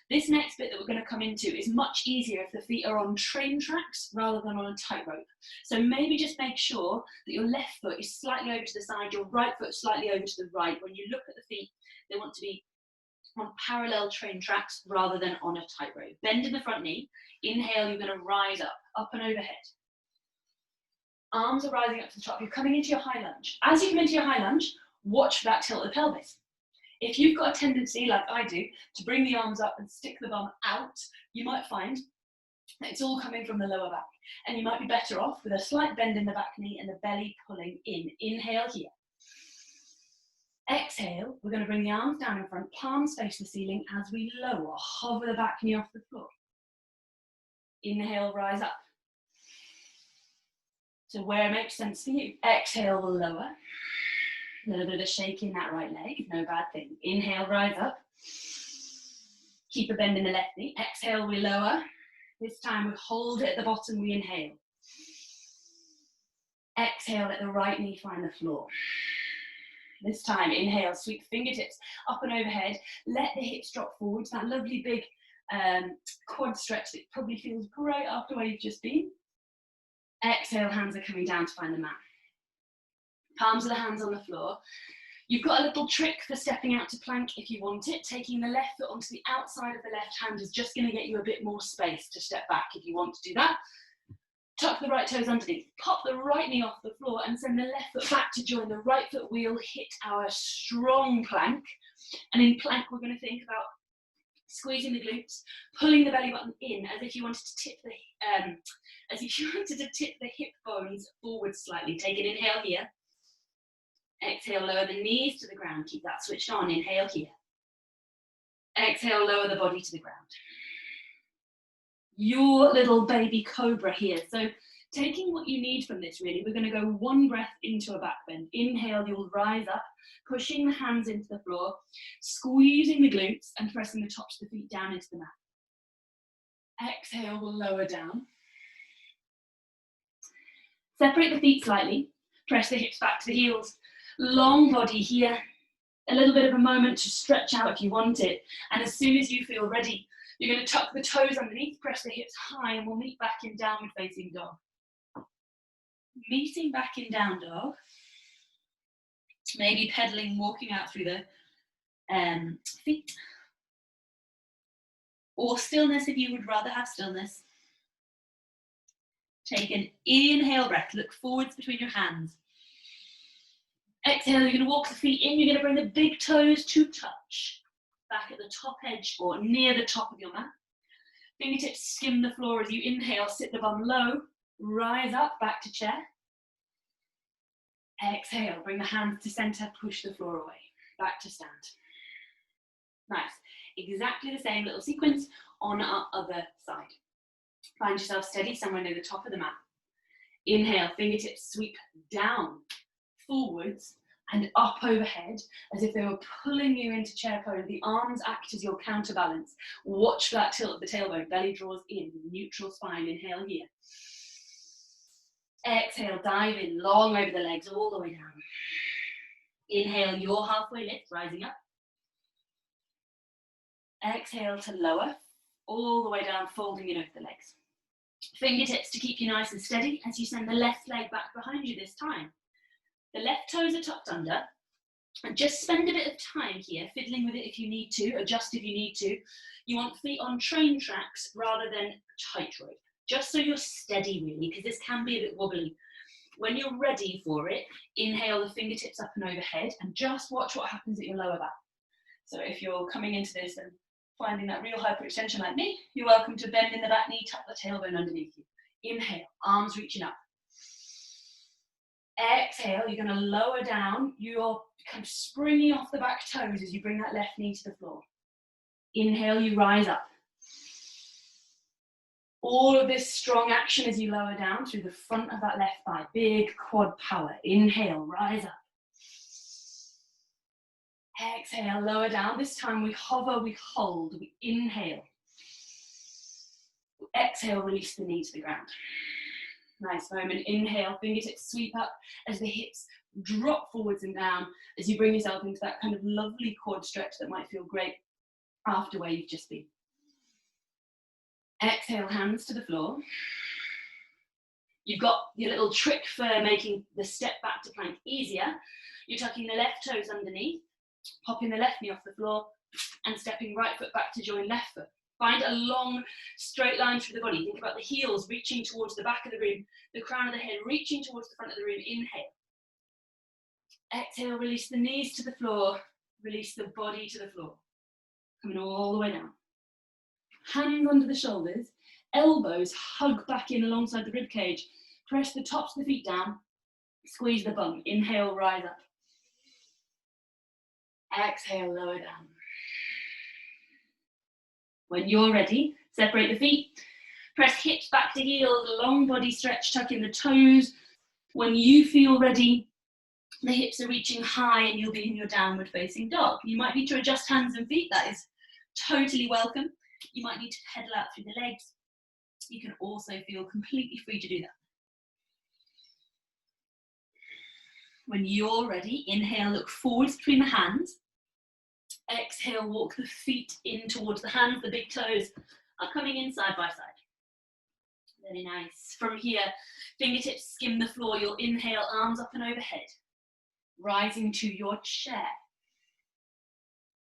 This next bit that we're going to come into is much easier if the feet are on train tracks rather than on a tightrope. So maybe just make sure that your left foot is slightly over to the side, your right foot slightly over to the right. When you look at the feet, they want to be on parallel train tracks rather than on a tightrope. Bend in the front knee. Inhale, you're going to rise up and overhead. Arms are rising up to the top. You're coming into your high lunge. As you come into your high lunge, watch for that tilt of the pelvis. If you've got a tendency, like I do, to bring the arms up and stick the bum out, you might find that it's all coming from the lower back. And you might be better off with a slight bend in the back knee and the belly pulling in. Inhale here. Exhale, we're going to bring the arms down in front, palms face the ceiling as we lower, hover the back knee off the floor. Inhale, rise up. So where it makes sense for you. Exhale, we'll lower. A little bit of a shake in that right leg, no bad thing. Inhale, rise up. Keep a bend in the left knee. Exhale, we lower. This time we hold it at the bottom, we inhale. Exhale, let the right knee find the floor. This time, inhale, sweep fingertips up and overhead. Let the hips drop forwards. That lovely big quad stretch that probably feels great after where you've just been. Exhale, hands are coming down to find the mat. Palms of the hands on the floor. You've got a little trick for stepping out to plank if you want it. Taking the left foot onto the outside of the left hand is just going to get you a bit more space to step back if you want to do that. Tuck the right toes underneath. Pop the right knee off the floor and send the left foot back to join the right foot wheel. Hit our strong plank. And in plank, we're going to think about squeezing the glutes, pulling the belly button in as if you wanted to tip the hip bones forward slightly. Take an inhale here. Exhale, lower the knees to the ground. Keep that switched on. Inhale here. Exhale, lower the body to the ground. Your little baby cobra here. So taking what you need from this, really, we're going to go one breath into a back bend. Inhale, you'll rise up, pushing the hands into the floor, squeezing the glutes and pressing the tops of the feet down into the mat. Exhale, we'll lower down. Separate the feet slightly, press the hips back to the heels. Long body here, a little bit of a moment to stretch out if you want it. And as soon as you feel ready, you're going to tuck the toes underneath, press the hips high, and we'll meet back in downward facing dog. Meeting back in down dog. Maybe pedaling, walking out through the feet. Or stillness if you would rather have stillness. Take an inhale breath, look forwards between your hands. Exhale, you're going to walk the feet in, you're going to bring the big toes to touch. Back at the top edge or near the top of your mat. Fingertips skim the floor as you inhale, sit the bum low, rise up, back to chair. Exhale, bring the hands to center, push the floor away, back to stand. Nice. Exactly the same little sequence on our other side. Find yourself steady somewhere near the top of the mat. Inhale, fingertips sweep down, forwards, and up overhead as if they were pulling you into chair pose. The arms act as your counterbalance. Watch that tilt of the tailbone. Belly draws in, neutral spine. Inhale here. Exhale, dive in, long over the legs, all the way down. Inhale, your halfway lift, rising up. Exhale to lower, all the way down, folding it over the legs. Fingertips to keep you nice and steady as you send the left leg back behind you this time. The left toes are tucked under. And just spend a bit of time here, fiddling with it if you need to, adjust if you need to. You want feet on train tracks rather than tightrope, just so you're steady really, because this can be a bit wobbly. When you're ready for it, inhale the fingertips up and overhead and just watch what happens at your lower back. So if you're coming into this and finding that real hyperextension like me, you're welcome to bend in the back knee, tuck the tailbone underneath you. Inhale, arms reaching up. Exhale, you're going to lower down. You're kind of springing off the back toes as you bring that left knee to the floor. Inhale, you rise up. All of this strong action as you lower down through the front of that left thigh. Big quad power. Inhale, rise up. Exhale, lower down. This time we hover, we hold, we inhale. Exhale, release the knee to the ground. Nice moment. Inhale, fingertips sweep up as the hips drop forwards and down as you bring yourself into that kind of lovely quad stretch that might feel great after where you've just been. Exhale, hands to the floor. You've got your little trick for making the step back to plank easier. You're tucking the left toes underneath, popping the left knee off the floor and stepping right foot back to join left foot. Find a long straight line through the body. Think about the heels reaching towards the back of the room, the crown of the head reaching towards the front of the room. Inhale. Exhale, release the knees to the floor, release the body to the floor. Coming all the way down. Hands under the shoulders, elbows hug back in alongside the rib cage. Press the tops of the feet down, squeeze the bum. Inhale, rise up. Exhale, lower down. When you're ready, separate the feet. Press hips back to heels, long body stretch, tuck in the toes. When you feel ready, the hips are reaching high and you'll be in your downward facing dog. You might need to adjust hands and feet. That is totally welcome. You might need to pedal out through the legs. You can also feel completely free to do that. When you're ready, inhale, look forwards between the hands. Exhale, walk the feet in towards the hands. The big toes are coming in side by side. Very nice. From here, fingertips skim the floor. You'll inhale, arms up and overhead. Rising to your chair.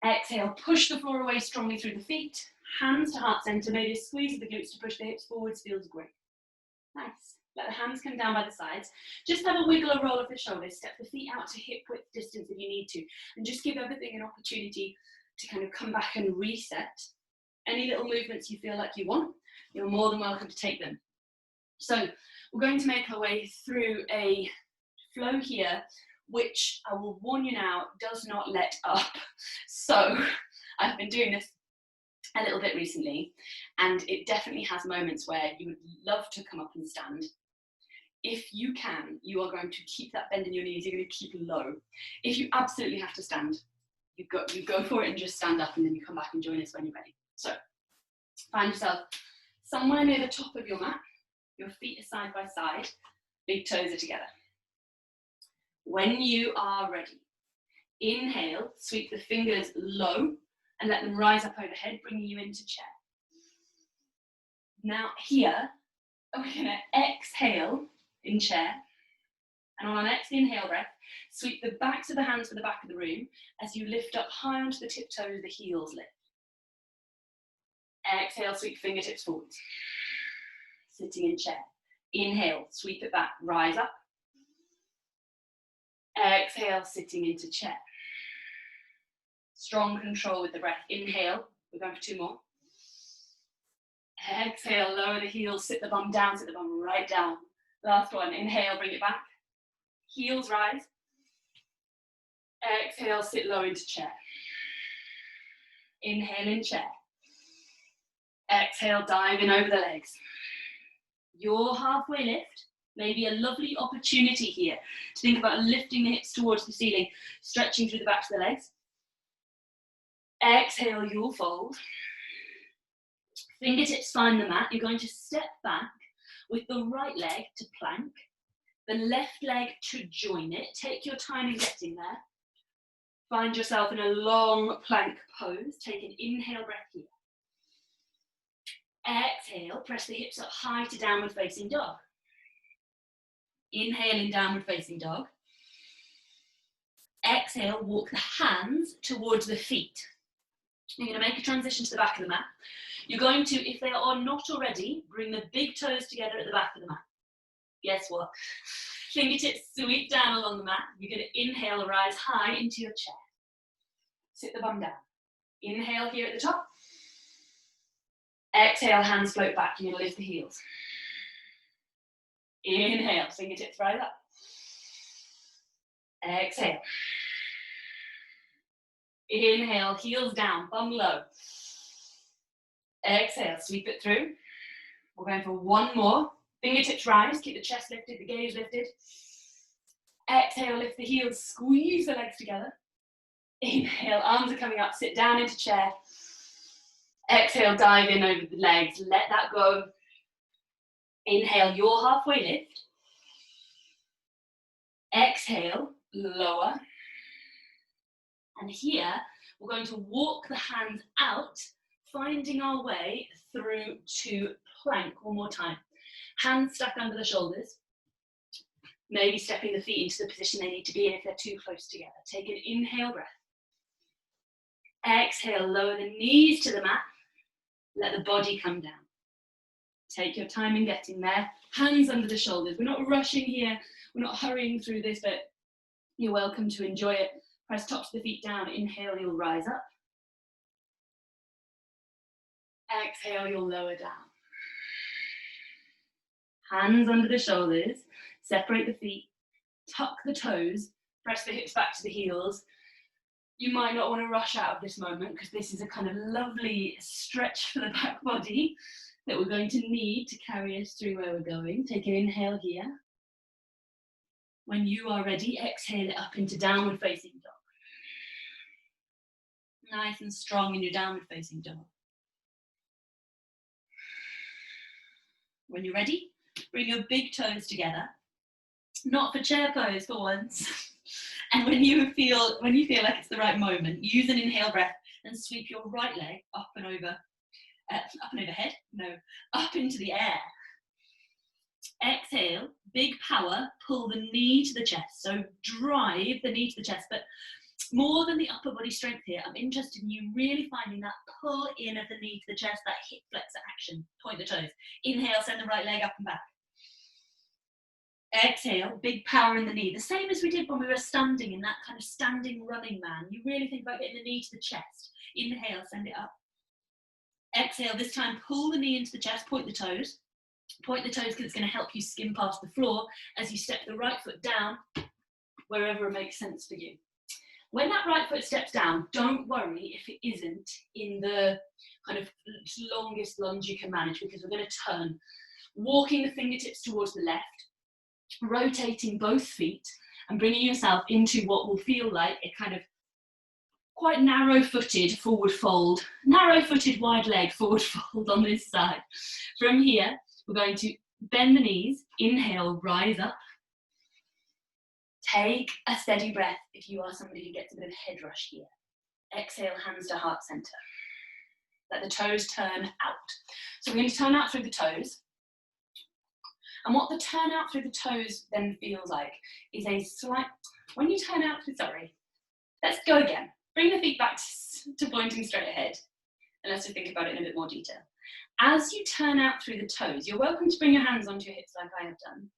Exhale, push the floor away strongly through the feet. Hands to heart center. Maybe a squeeze of the glutes to push the hips forwards. Feels great. Nice. Let the hands come down by the sides. Just have a wiggle or roll of the shoulders. Step the feet out to hip width distance if you need to. And just give everything an opportunity to kind of come back and reset. Any little movements you feel like you want, you're more than welcome to take them. So we're going to make our way through a flow here, which I will warn you now, does not let up. So I've been doing this a little bit recently, and it definitely has moments where you would love to come up and stand. If you can, you are going to keep that bend in your knees, you're going to keep low. If you absolutely have to stand, you go for it and just stand up, and then you come back and join us when you're ready. So find yourself somewhere near the top of your mat, your feet are side by side, big toes are together. When you are ready, inhale, sweep the fingers low and let them rise up overhead, bringing you into chair. Now here, we're going to exhale in chair, and on our next inhale breath, sweep the backs of the hands to the back of the room as you lift up high onto the tiptoes, the heels lift. Exhale, sweep fingertips forwards. Sitting in chair. Inhale, sweep it back, rise up. Exhale, sitting into chair. Strong control with the breath. Inhale, we're going for 2 more. Exhale, lower the heels, sit the bum down, sit the bum right down. Last one, inhale, bring it back. Heels rise. Exhale, sit low into chair. Inhale in chair. Exhale, dive in over the legs. Your halfway lift may be a lovely opportunity here to think about lifting the hips towards the ceiling, stretching through the backs of the legs. Exhale, you'll fold. Fingertips find the mat. You're going to step back with the right leg to plank, the left leg to join it. Take your time in getting there. Find yourself in a long plank pose. Take an inhale breath here. Exhale, press the hips up high to downward facing dog. Inhale in downward facing dog. Exhale, walk the hands towards the feet. You're going to make a transition to the back of the mat. You're going to, if they are not already, bring the big toes together at the back of the mat. Guess what? Fingertips sweep down along the mat. You're going to inhale, rise high into your chair. Sit the bum down. Inhale here at the top. Exhale, hands float back. You're going to lift the heels. Inhale, fingertips rise up. Exhale. Inhale, heels down, bum low. Exhale, sweep it through. We're going for one more. Fingertips rise, keep the chest lifted, the gaze lifted. Exhale, lift the heels, squeeze the legs together. Inhale, arms are coming up, sit down into chair. Exhale, dive in over the legs, let that go. Inhale, your halfway lift. Exhale, lower. And here, we're going to walk the hands out, finding our way through to plank one more time. Hands stuck under the shoulders. Maybe stepping the feet into the position they need to be in if they're too close together. Take an inhale breath. Exhale, lower the knees to the mat. Let the body come down. Take your time in getting there. Hands under the shoulders. We're not rushing here. We're not hurrying through this, but you're welcome to enjoy it. Press tops of the feet down. Inhale, you'll rise up. Exhale, you'll lower down. Hands under the shoulders. Separate the feet. Tuck the toes. Press the hips back to the heels. You might not want to rush out of this moment because this is a kind of lovely stretch for the back body that we're going to need to carry us through where we're going. Take an inhale here. When you are ready, exhale it up into downward facing dog. Nice and strong in your downward facing dog. When you're ready, bring your big toes together. Not for chair pose for once. And when you feel like it's the right moment, use an inhale breath and sweep your right leg up and overhead. Up into the air. Exhale, big power, pull the knee to the chest. So drive the knee to the chest, but more than the upper body strength here, I'm interested in you really finding that pull in of the knee to the chest, that hip flexor action. Point the toes. Inhale, send the right leg up and back. Exhale, big power in the knee. The same as we did when we were standing in that kind of standing running man. You really think about getting the knee to the chest. Inhale, send it up. Exhale, this time pull the knee into the chest, point the toes. Point the toes because it's going to help you skim past the floor as you step the right foot down wherever it makes sense for you. When that right foot steps down, don't worry if it isn't in the kind of longest lunge you can manage because we're going to turn. Walking the fingertips towards the left, rotating both feet and bringing yourself into what will feel like a kind of quite narrow-footed forward fold, narrow-footed wide leg forward fold on this side. From here, we're going to bend the knees, inhale, rise up. Take a steady breath if you are somebody who gets a bit of head rush here. Exhale, hands to heart center. Let the toes turn out. So we're going to turn out through the toes. And what the turn out through the toes then feels like is a slight, when you turn out through, let's go again. Bring the feet back to pointing straight ahead. And let's just think about it in a bit more detail. As you turn out through the toes, you're welcome to bring your hands onto your hips like I have done.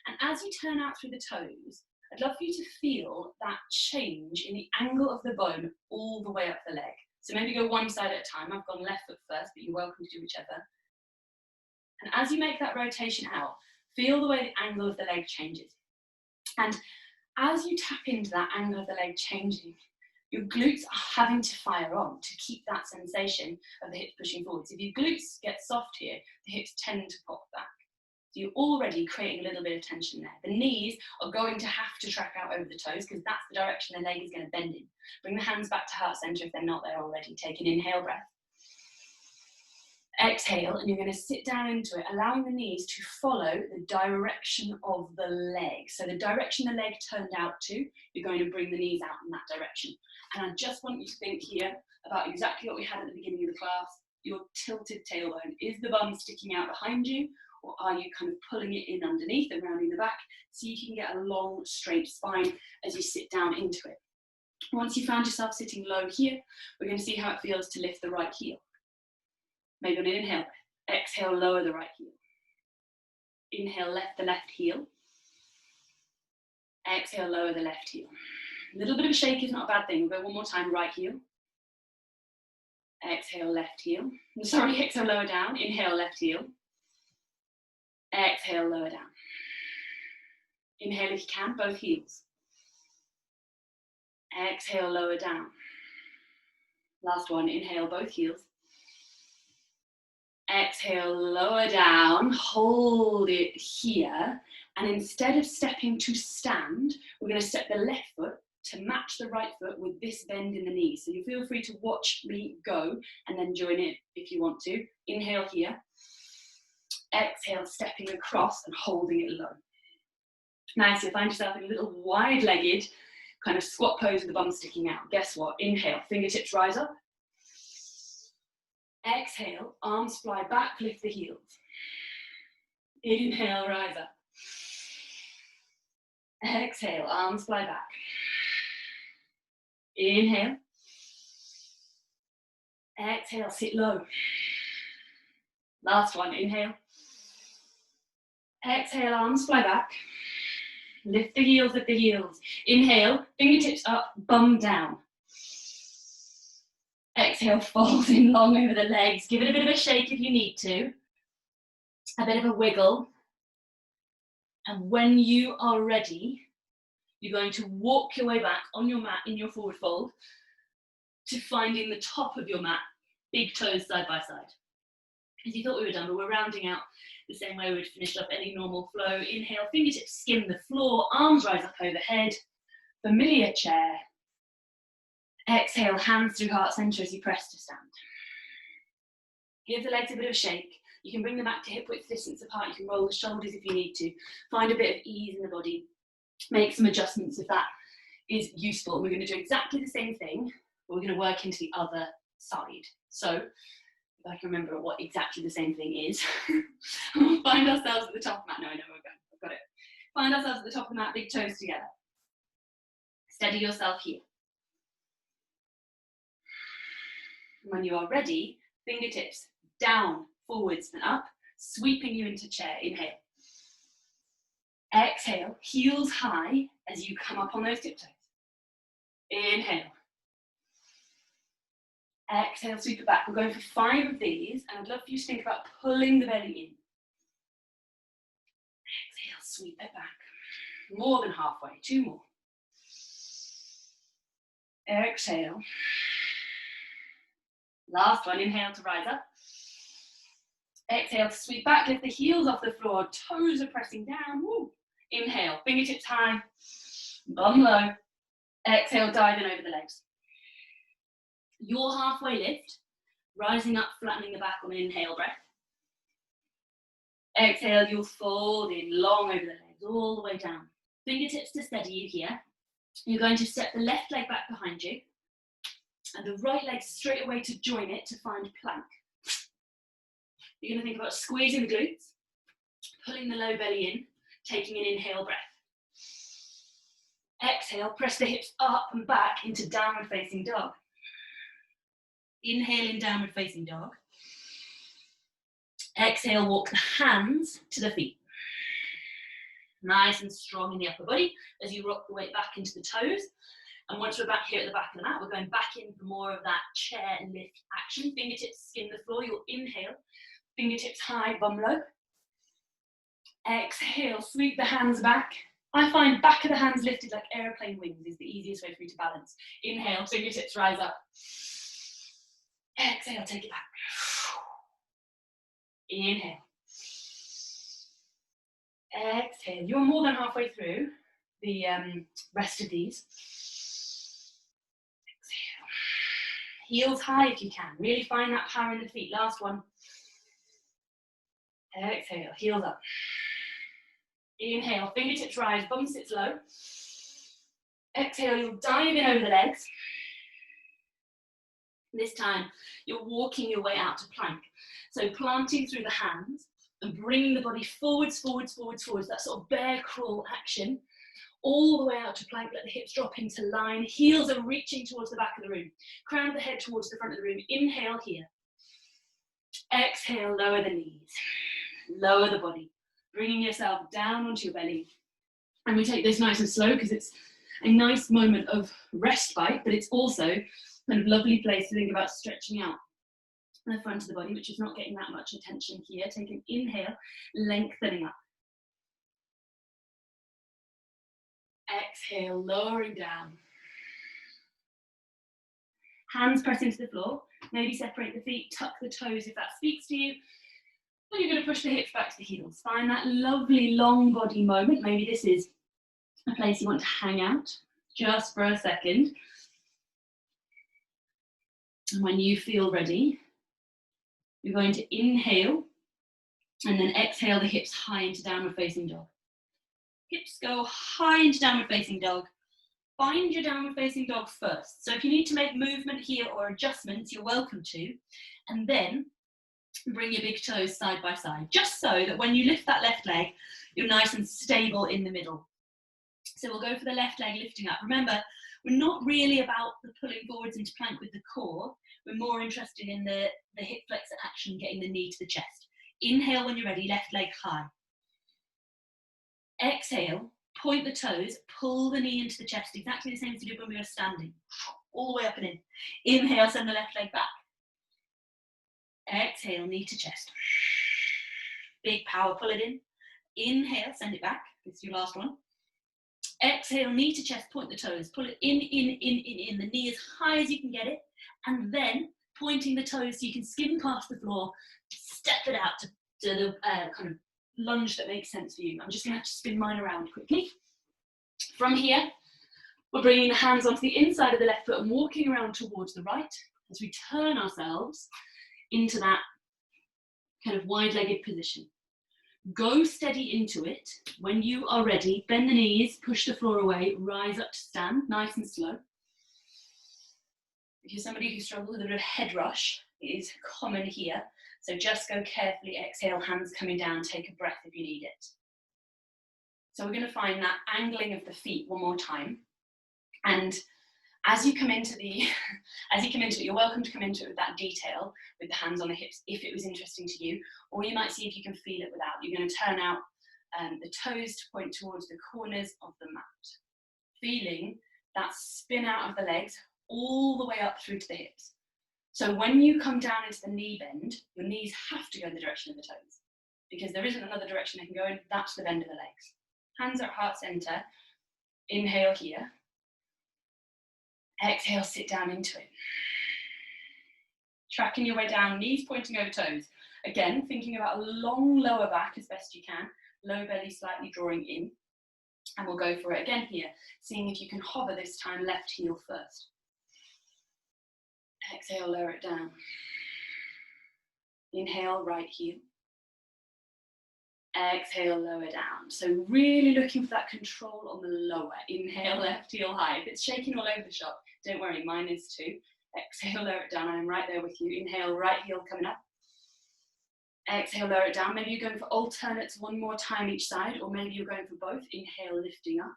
And as you turn out through the toes, I'd love for you to feel that change in the angle of the bone all the way up the leg. So maybe go one side at a time. I've gone left foot first, but you're welcome to do whichever. And as you make that rotation out, feel the way the angle of the leg changes. And as you tap into that angle of the leg changing, your glutes are having to fire on to keep that sensation of the hips pushing forwards. If your glutes get soft here, the hips tend to pop back. So you're already creating a little bit of tension there. The knees are going to have to track out over the toes because that's the direction the leg is going to bend in. Bring the hands back to heart center if they're not there already. Take an inhale breath. Exhale, and you're going to sit down into it, allowing the knees to follow the direction of the leg. So the direction the leg turned out to, you're going to bring the knees out in that direction. And I just want you to think here about exactly what we had at the beginning of the class. Your tilted tailbone. Is the bum sticking out behind you, or are you kind of pulling it in underneath and rounding the back so you can get a long, straight spine as you sit down into it? Once you found yourself sitting low here, we're going to see how it feels to lift the right heel. Maybe on an inhale breath. Exhale, lower the right heel. Inhale, lift the left heel. Exhale, lower the left heel. A little bit of a shake is not a bad thing. We'll go one more time, right heel. Exhale, left heel. Sorry, exhale, lower down. Inhale, left heel. Exhale, lower down. Inhale if you can, both heels. Exhale, lower down. Last one, inhale, both heels. Exhale, lower down, hold it here. And instead of stepping to stand, we're going to step the left foot to match the right foot with this bend in the knees. So you feel free to watch me go and then join in if you want to. Inhale here. Exhale, stepping across and holding it low. Nice, you'll find yourself in a little wide-legged kind of squat pose with the bum sticking out. Guess what? Inhale, fingertips rise up. Exhale, arms fly back, lift the heels. Inhale, rise up. Exhale, arms fly back. Inhale. Exhale, sit low. Last one, inhale. Exhale, arms fly back. Lift the heels, lift the heels. Inhale, fingertips up, bum down. Exhale, fold in long over the legs. Give it a bit of a shake if you need to. A bit of a wiggle. And when you are ready, you're going to walk your way back on your mat in your forward fold to finding the top of your mat, big toes side by side. As you thought we were done, but we're rounding out the same way we would finish up any normal flow. Inhale, fingertips skim the floor, arms rise up overhead. Familiar chair. Exhale, hands through heart center as you press to stand. Give the legs a bit of a shake. You can bring them back to hip width distance apart. You can roll the shoulders if you need to. Find a bit of ease in the body. Make some adjustments if that is useful. And we're going to do exactly the same thing, but we're going to work into the other side. So, if I can remember what exactly the same thing is. We'll find ourselves at the top of the mat. No, I know we're going. I've got it. Find ourselves at the top of the mat, big toes together. Steady yourself here. When you are ready, fingertips down, forwards and up, sweeping you into chair. Inhale. Exhale, heels high as you come up on those tiptoes. Inhale. Exhale, sweep it back. We're going for 5 of these, and I'd love for you to think about pulling the belly in. Exhale, sweep it back. More than halfway, 2 more. Exhale. Last one, inhale to rise up. Exhale to sweep back, lift the heels off the floor, toes are pressing down. Woo. Inhale, fingertips high, bum low. Exhale, dive in over the legs. Your halfway lift, rising up, flattening the back on an inhale breath. Exhale, you'll fold in long over the legs, all the way down. Fingertips to steady you here. You're going to step the left leg back behind you, and the right leg straight away to join it to find plank. You're going to think about squeezing the glutes, pulling the low belly in, taking an inhale breath. Exhale, press the hips up and back into downward facing dog. Inhale in downward facing dog. Exhale, walk the hands to the feet. Nice and strong in the upper body as you rock the weight back into the toes. And once we're back here at the back of the mat, we're going back in for more of that chair and lift action. Fingertips skim the floor. You'll inhale, Fingertips high, bum low. Exhale, sweep the hands back. I find back of the hands lifted like airplane wings is the easiest way for me to balance. Inhale, fingertips rise up. Exhale, take it back. Inhale. Exhale. You're more than halfway through the rest of these. Exhale. Heels high if you can. Really find that power in the feet. Last one. Exhale, heels up. Inhale, fingertips rise, bum sits low. Exhale, you'll dive in over the legs. This time, you're walking your way out to plank. So planting through the hands and bringing the body forwards, forwards, forwards, forwards. That sort of bear crawl action. All the way out to plank, let the hips drop into line. Heels are reaching towards the back of the room. Crown of the head towards the front of the room. Inhale here. Exhale, lower the knees. Lower the body. Bringing yourself down onto your belly. And we take this nice and slow because it's a nice moment of respite, but it's also kind of lovely place to think about stretching out the front of the body, which is not getting that much attention here. Take an inhale, lengthening up. Exhale, lowering down. Hands press into the floor. Maybe separate the feet, tuck the toes if that speaks to you. Then you're going to push the hips back to the heels. Find that lovely long body moment. Maybe this is a place you want to hang out just for a second. And when you feel ready, you're going to inhale and then exhale the hips high into downward facing dog. Hips go high into downward facing dog. Find your downward facing dog first. So if you need to make movement here or adjustments, you're welcome to. And then bring your big toes side by side, just so that when you lift that left leg, you're nice and stable in the middle. So we'll go for the left leg lifting up. Remember, we're not really about the pulling forwards into plank with the core. We're more interested in the hip flexor action, getting the knee to the chest. Inhale when you're ready, left leg high. Exhale, point the toes, pull the knee into the chest, exactly the same as we did when we were standing. All the way up and in. Inhale, send the left leg back. Exhale, knee to chest. Big power, pull it in. Inhale, send it back. This is your last one. Exhale, knee to chest, point the toes. Pull it in. The knee as high as you can get it. And then pointing the toes so you can skim past the floor, step it out to the kind of lunge that makes sense for you. I'm just going to have to spin mine around quickly. From here, we're bringing the hands onto the inside of the left foot and walking around towards the right as we turn ourselves into that kind of wide-legged position. Go steady into it. When you are ready, bend the knees, push the floor away, rise up to stand, nice and slow. If you're somebody who struggles with a bit of head rush, it is common here. So just go carefully, exhale, hands coming down, take a breath if you need it. So we're going to find that angling of the feet one more time. And as you come into it, you're welcome to come into it with that detail, with the hands on the hips, if it was interesting to you, or you might see if you can feel it without. You're going to turn out the toes to point towards the corners of the mat, feeling that spin out of the legs all the way up through to the hips. So when you come down into the knee bend, your knees have to go in the direction of the toes, because there isn't another direction they can go in. That's the bend of the legs. Hands are at heart center. Inhale here. Exhale, sit down into it. Tracking your way down, knees pointing over toes. Again, thinking about a long lower back as best you can. Low belly slightly drawing in. And we'll go for it again here, seeing if you can hover this time, left heel first. Exhale, lower it down. Inhale, right heel. Exhale, lower down. So really looking for that control on the lower. Inhale, left heel high. If it's shaking all over the shop, don't worry, mine is too. Exhale, lower it down. I'm right there with you. Inhale, right heel coming up. Exhale, lower it down. Maybe you're going for alternates one more time each side, or maybe you're going for both. Inhale, lifting up.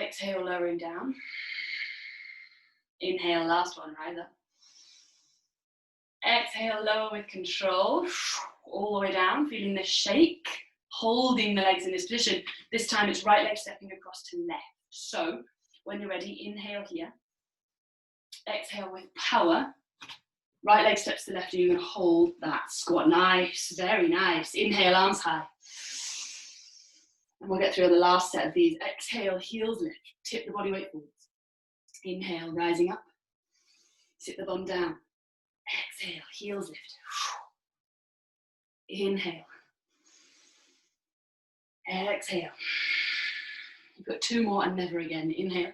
Exhale, lowering down. Inhale, last one, rise up. Exhale, lower with control. All the way down, feeling the shake, holding the legs in this position. This time it's right leg stepping across to left. So when you're ready, inhale here. Exhale with power. Right leg steps to the left and you're going to hold that squat. Nice, very nice. Inhale, arms high. And we'll get through on the last set of these. Exhale, heels lift. Tip the body weight forwards. Inhale, rising up. Sit the bum down. Exhale, heels lift. Inhale. Exhale. You've got 2 more and never again. Inhale.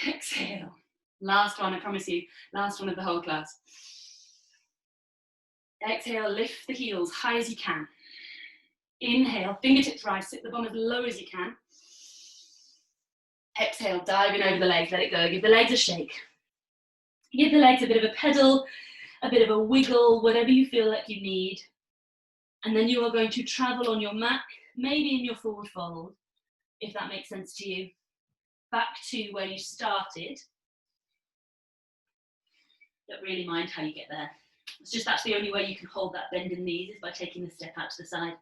Exhale. Last one, I promise you. Last one of the whole class. Exhale, lift the heels high as you can. Inhale, fingertips rise, sit the bum as low as you can. Exhale, dive in over the legs, let it go. Give the legs a shake. Give the legs a bit of a pedal, a bit of a wiggle, whatever you feel like you need. And then you are going to travel on your mat, maybe in your forward fold, if that makes sense to you, back to where you started. Don't really mind how you get there. It's just that's the only way you can hold that bend in the knees is by taking the step out to the side.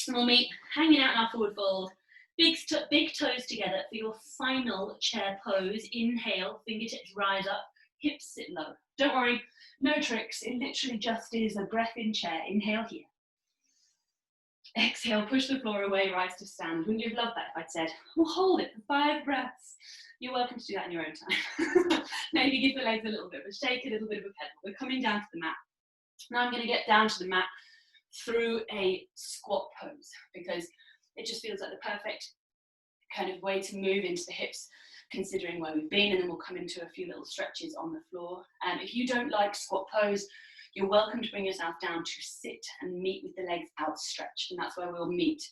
And we'll meet hanging out in our forward fold. Big toes together for your final chair pose. Inhale, fingertips rise up, hips sit low. Don't worry, no tricks. It literally just is a breath in chair. Inhale here. Exhale, push the floor away, rise to stand. Wouldn't you have loved that if I'd said, we'll hold it for 5 breaths? You're welcome to do that in your own time. Maybe give the legs a little bit of a shake, a little bit of a pedal. We're coming down to the mat. Now I'm going to get down to the mat through a squat pose because it just feels like the perfect kind of way to move into the hips considering where we've been, and then we'll come into a few little stretches on the floor. If you don't like squat pose, you're welcome to bring yourself down to sit and meet with the legs outstretched, and that's where we'll meet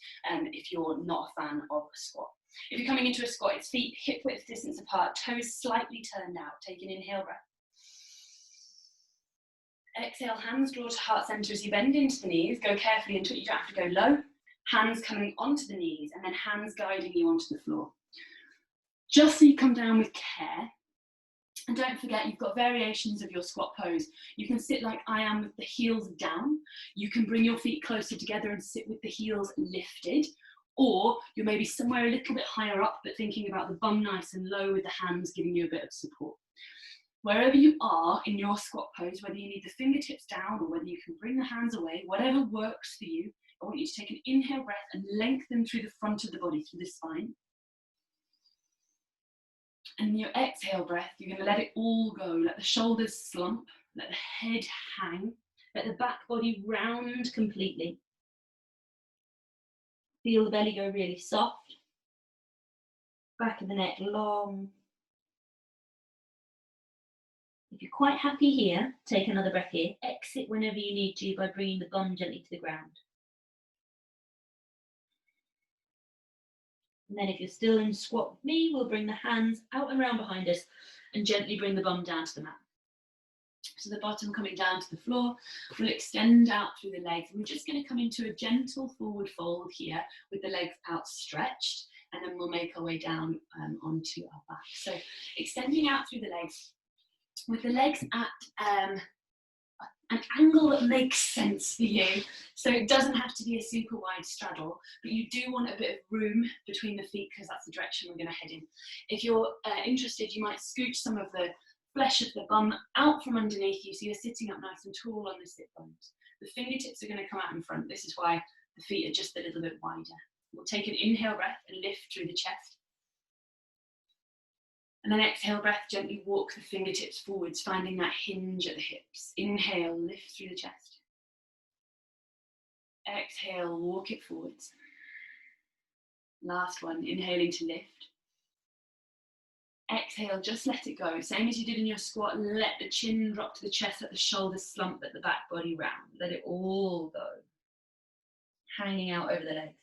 if you're not a fan of a squat. If you're coming into a squat, it's feet hip width distance apart, toes slightly turned out. Take an inhale breath. Exhale, hands draw to heart center as you bend into the knees. Go carefully until you don't have to go low. Hands coming onto the knees and then hands guiding you onto the floor. Just so you come down with care. And don't forget, you've got variations of your squat pose. You can sit like I am with the heels down. You can bring your feet closer together and sit with the heels lifted. Or you're maybe somewhere a little bit higher up, but thinking about the bum nice and low with the hands giving you a bit of support. Wherever you are in your squat pose, whether you need the fingertips down or whether you can bring the hands away, whatever works for you, I want you to take an inhale breath and lengthen through the front of the body, through the spine. And in your exhale breath, you're going to let it all go. Let the shoulders slump, let the head hang, let the back body round completely. Feel the belly go really soft. Back of the neck long. If you're quite happy here, take another breath here. Exit whenever you need to by bringing the bum gently to the ground. And then if you're still in squat with me, we'll bring the hands out and round behind us and gently bring the bum down to the mat. So the bottom coming down to the floor, we'll extend out through the legs. And we're just going to come into a gentle forward fold here with the legs outstretched, and then we'll make our way down onto our back. So extending out through the legs, with the legs at an angle that makes sense for you. So it doesn't have to be a super wide straddle, but you do want a bit of room between the feet because that's the direction we're going to head in. If you're interested, you might scooch some of the flesh of the bum out from underneath you so you're sitting up nice and tall on the sit bones. The fingertips are going to come out in front. This is why the feet are just a little bit wider. We'll take an inhale breath and lift through the chest. And then exhale breath, gently walk the fingertips forwards, finding that hinge at the hips. Inhale, lift through the chest. Exhale, walk it forwards. Last one, inhaling to lift. Exhale, just let it go. Same as you did in your squat, let the chin drop to the chest, let the shoulders slump, let the back body round. Let it all go. Hanging out over the legs.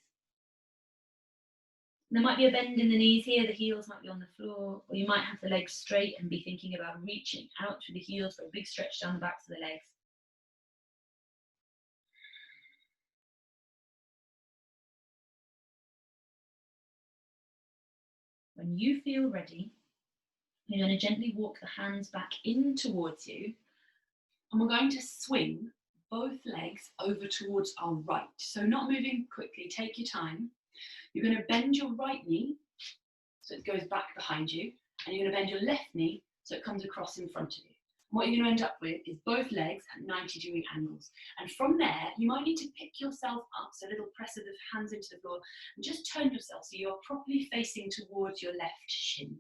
There might be a bend in the knees here, the heels might be on the floor, or you might have the legs straight and be thinking about reaching out through the heels for a big stretch down the backs of the legs. When you feel ready, you're going to gently walk the hands back in towards you, and we're going to swing both legs over towards our right. So not moving quickly, take your time. You're going to bend your right knee so it goes back behind you, and you're going to bend your left knee so it comes across in front of you. What you're going to end up with is both legs at 90-degree angles. And from there, you might need to pick yourself up, so a little press of the hands into the floor, and just turn yourself so you're properly facing towards your left shin.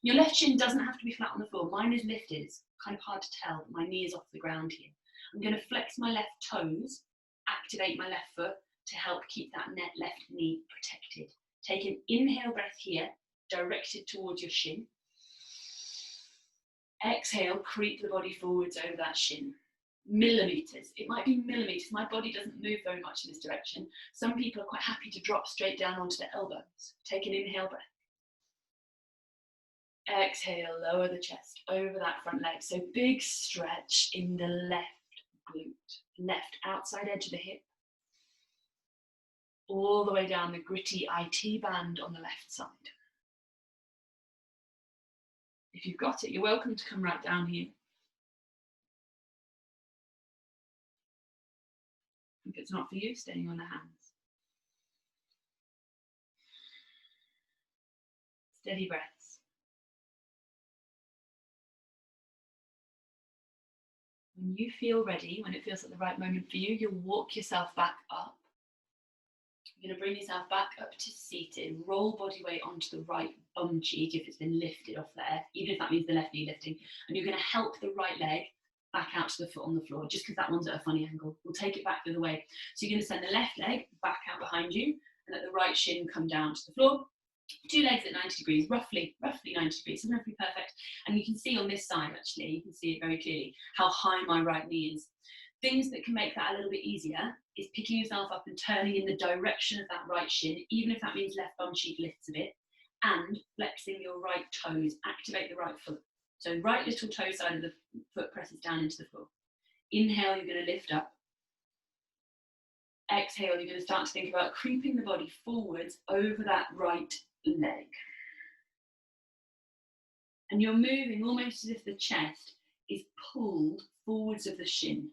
Your left shin doesn't have to be flat on the floor. Mine is lifted. It's kind of hard to tell, but my knee is off the ground here. I'm going to flex my left toes, activate my left foot to help keep that left knee protected. Take an inhale breath here, directed towards your shin. Exhale, creep the body forwards over that shin. Millimeters. It might be millimeters. My body doesn't move very much in this direction. Some people are quite happy to drop straight down onto their elbows. Take an inhale breath. Exhale, lower the chest over that front leg. So big stretch in the left glute. Left outside edge of the hip. All the way down the gritty IT band on the left side. If you've got it, you're welcome to come right down here. If it's not for you, staying on the hands. Steady breaths. When you feel ready, when it feels like the right moment for you, you'll walk yourself back up. You're going to bring yourself back up to seated. Roll body weight onto the right bum cheek if it's been lifted off there, even if that means the left knee lifting. And you're going to help the right leg back out to the foot on the floor, just because that one's at a funny angle. We'll take it back the other way. So you're going to send the left leg back out behind you and let the right shin come down to the floor. Two legs at 90 degrees, roughly 90 degrees, doesn't have to be perfect. And you can see on this side, actually, you can see it very clearly, how high my right knee is. Things that can make that a little bit easier is picking yourself up and turning in the direction of that right shin, even if that means left bum cheek lifts a bit, and flexing your right toes, activate the right foot. So right little toe side of the foot presses down into the floor. Inhale, you're going to lift up. Exhale, you're going to start to think about creeping the body forwards over that right leg. And you're moving almost as if the chest is pulled forwards of the shin.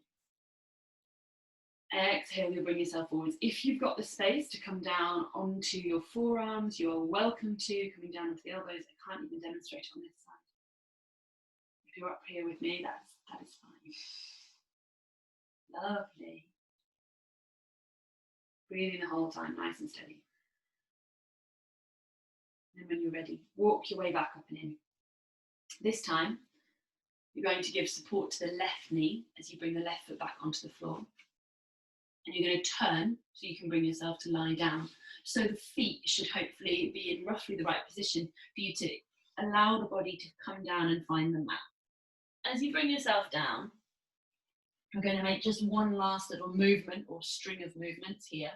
Exhale, you'll bring yourself forwards. If you've got the space to come down onto your forearms, you're welcome to, coming down onto the elbows. I can't even demonstrate on this side. If you're up here with me, that is fine. Lovely. Breathing the whole time, nice and steady. And when you're ready, walk your way back up and in. This time, you're going to give support to the left knee as you bring the left foot back onto the floor. And you're going to turn so you can bring yourself to lie down. So the feet should hopefully be in roughly the right position for you to allow the body to come down and find the mat. As you bring yourself down, we're going to make just one last little movement or string of movements here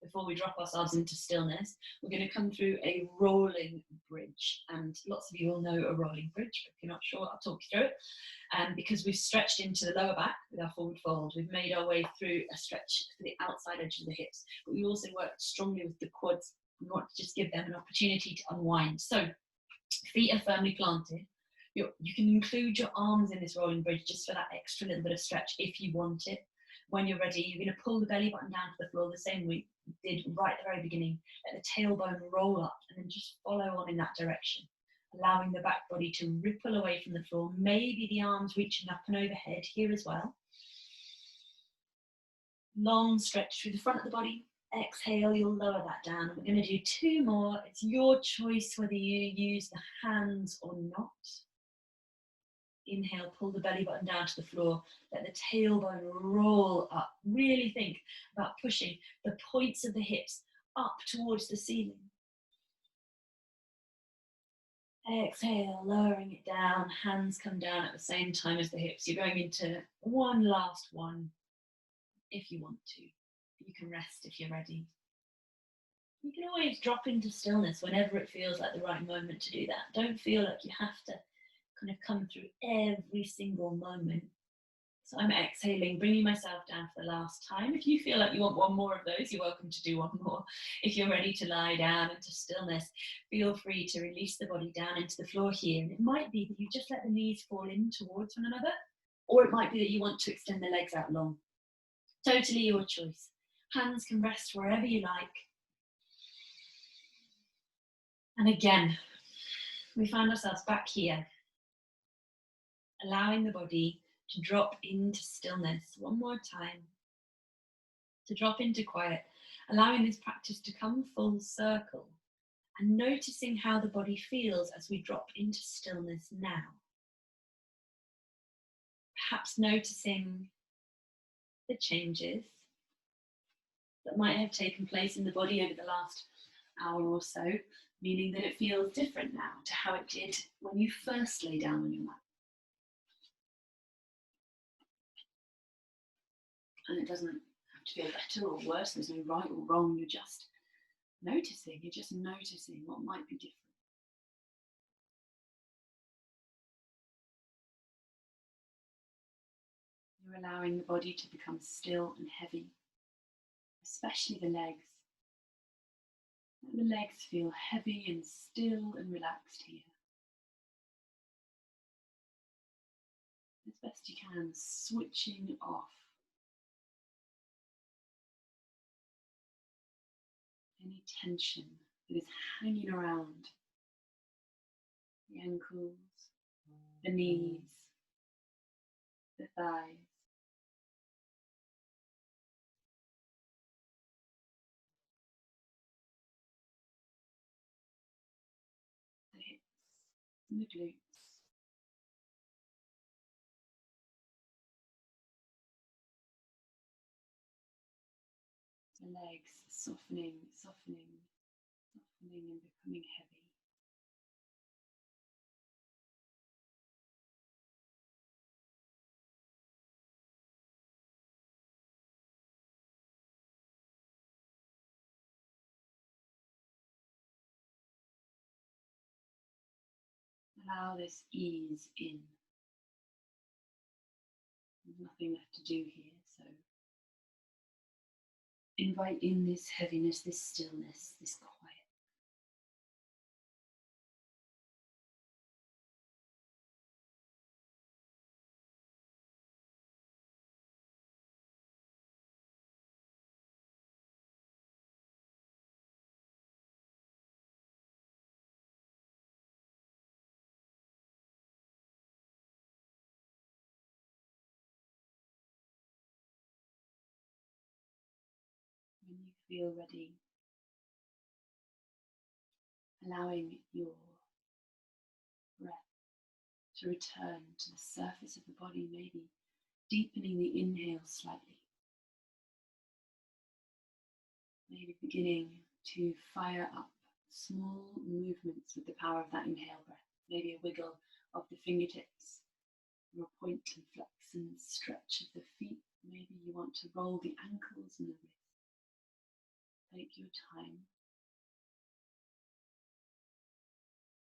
before we drop ourselves into stillness. We're going to come through a rolling bridge, and lots of you will know a rolling bridge, but if you're not sure, I'll talk you through it. Because we've stretched into the lower back with our forward fold, we've made our way through a stretch to the outside edge of the hips, but we also worked strongly with the quads. We want to just give them an opportunity to unwind. So feet are firmly planted. You can include your arms in this rolling bridge just for that extra little bit of stretch if you want it. When you're ready, you're going to pull the belly button down to the floor the same way we did right at the very beginning. Let the tailbone roll up and then just follow on in that direction, allowing the back body to ripple away from the floor. Maybe the arms reaching up and overhead here as well. Long stretch through the front of the body. Exhale, you'll lower that down. We're going to do two more. It's your choice whether you use the hands or not. Inhale, pull the belly button down to the floor. Let the tailbone roll up. Really think about pushing the points of the hips up towards the ceiling. Exhale, lowering it down. Hands come down at the same time as the hips. You're going into one last one if you want to. You can rest if you're ready. You can always drop into stillness whenever it feels like the right moment to do that. Don't feel like you have to kind of come through every single moment. So I'm exhaling, bringing myself down for the last time. If you feel like you want one more of those, you're welcome to do one more. If you're ready to lie down into stillness, feel free to release the body down into the floor here. And it might be that you just let the knees fall in towards one another, or it might be that you want to extend the legs out long. Totally your choice. Hands can rest wherever you like. And again, we find ourselves back here. allowing the body to drop into stillness one more time, to drop into quiet, allowing this practice to come full circle and noticing how the body feels as we drop into stillness now. Perhaps noticing the changes that might have taken place in the body over the last hour or so, meaning that it feels different now to how it did when you first lay down on your mat. And it doesn't have to feel better or worse, there's no right or wrong, you're just noticing what might be different. You're allowing the body to become still and heavy, especially the legs. Let the legs feel heavy and still and relaxed here. As best you can, switching off any tension that is hanging around the ankles, the knees, the thighs. The hips and the glutes. The legs softening and becoming heavy. Allow this ease in. There's nothing left to do here, so invite in this heaviness, this stillness, this quiet. When you feel ready, allowing your breath to return to the surface of the body, maybe deepening the inhale slightly. Maybe beginning to fire up small movements with the power of that inhale breath. Maybe a wiggle of the fingertips, or a point and flex and stretch of the feet. Maybe you want to roll the ankles and the wrists. Take your time.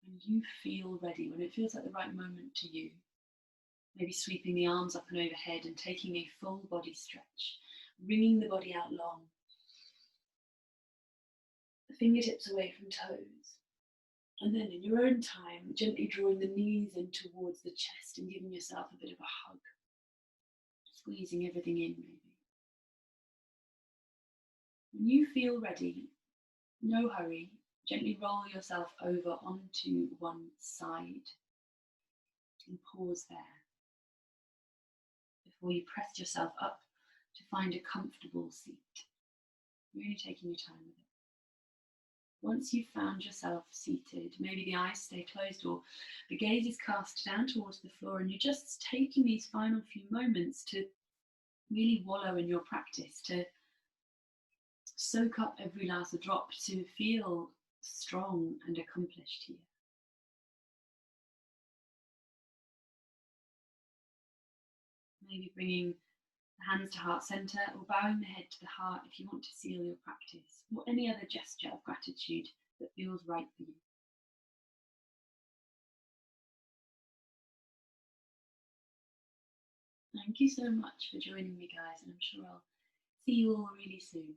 When you feel ready, when it feels like the right moment to you, maybe sweeping the arms up and overhead and taking a full body stretch, wringing the body out long, the fingertips away from toes, and then in your own time, gently drawing the knees in towards the chest and giving yourself a bit of a hug, squeezing everything in maybe. When you feel ready, no hurry, gently roll yourself over onto one side and pause there before you press yourself up to find a comfortable seat. Really taking your time with it. Once you've found yourself seated, maybe the eyes stay closed or the gaze is cast down towards the floor, and you're just taking these final few moments to really wallow in your practice, to soak up every last drop, to feel strong and accomplished here. Maybe bringing the hands to heart center or bowing the head to the heart if you want to seal your practice, or any other gesture of gratitude that feels right for you. Thank you so much for joining me, guys, and I'm sure I'll see you all really soon.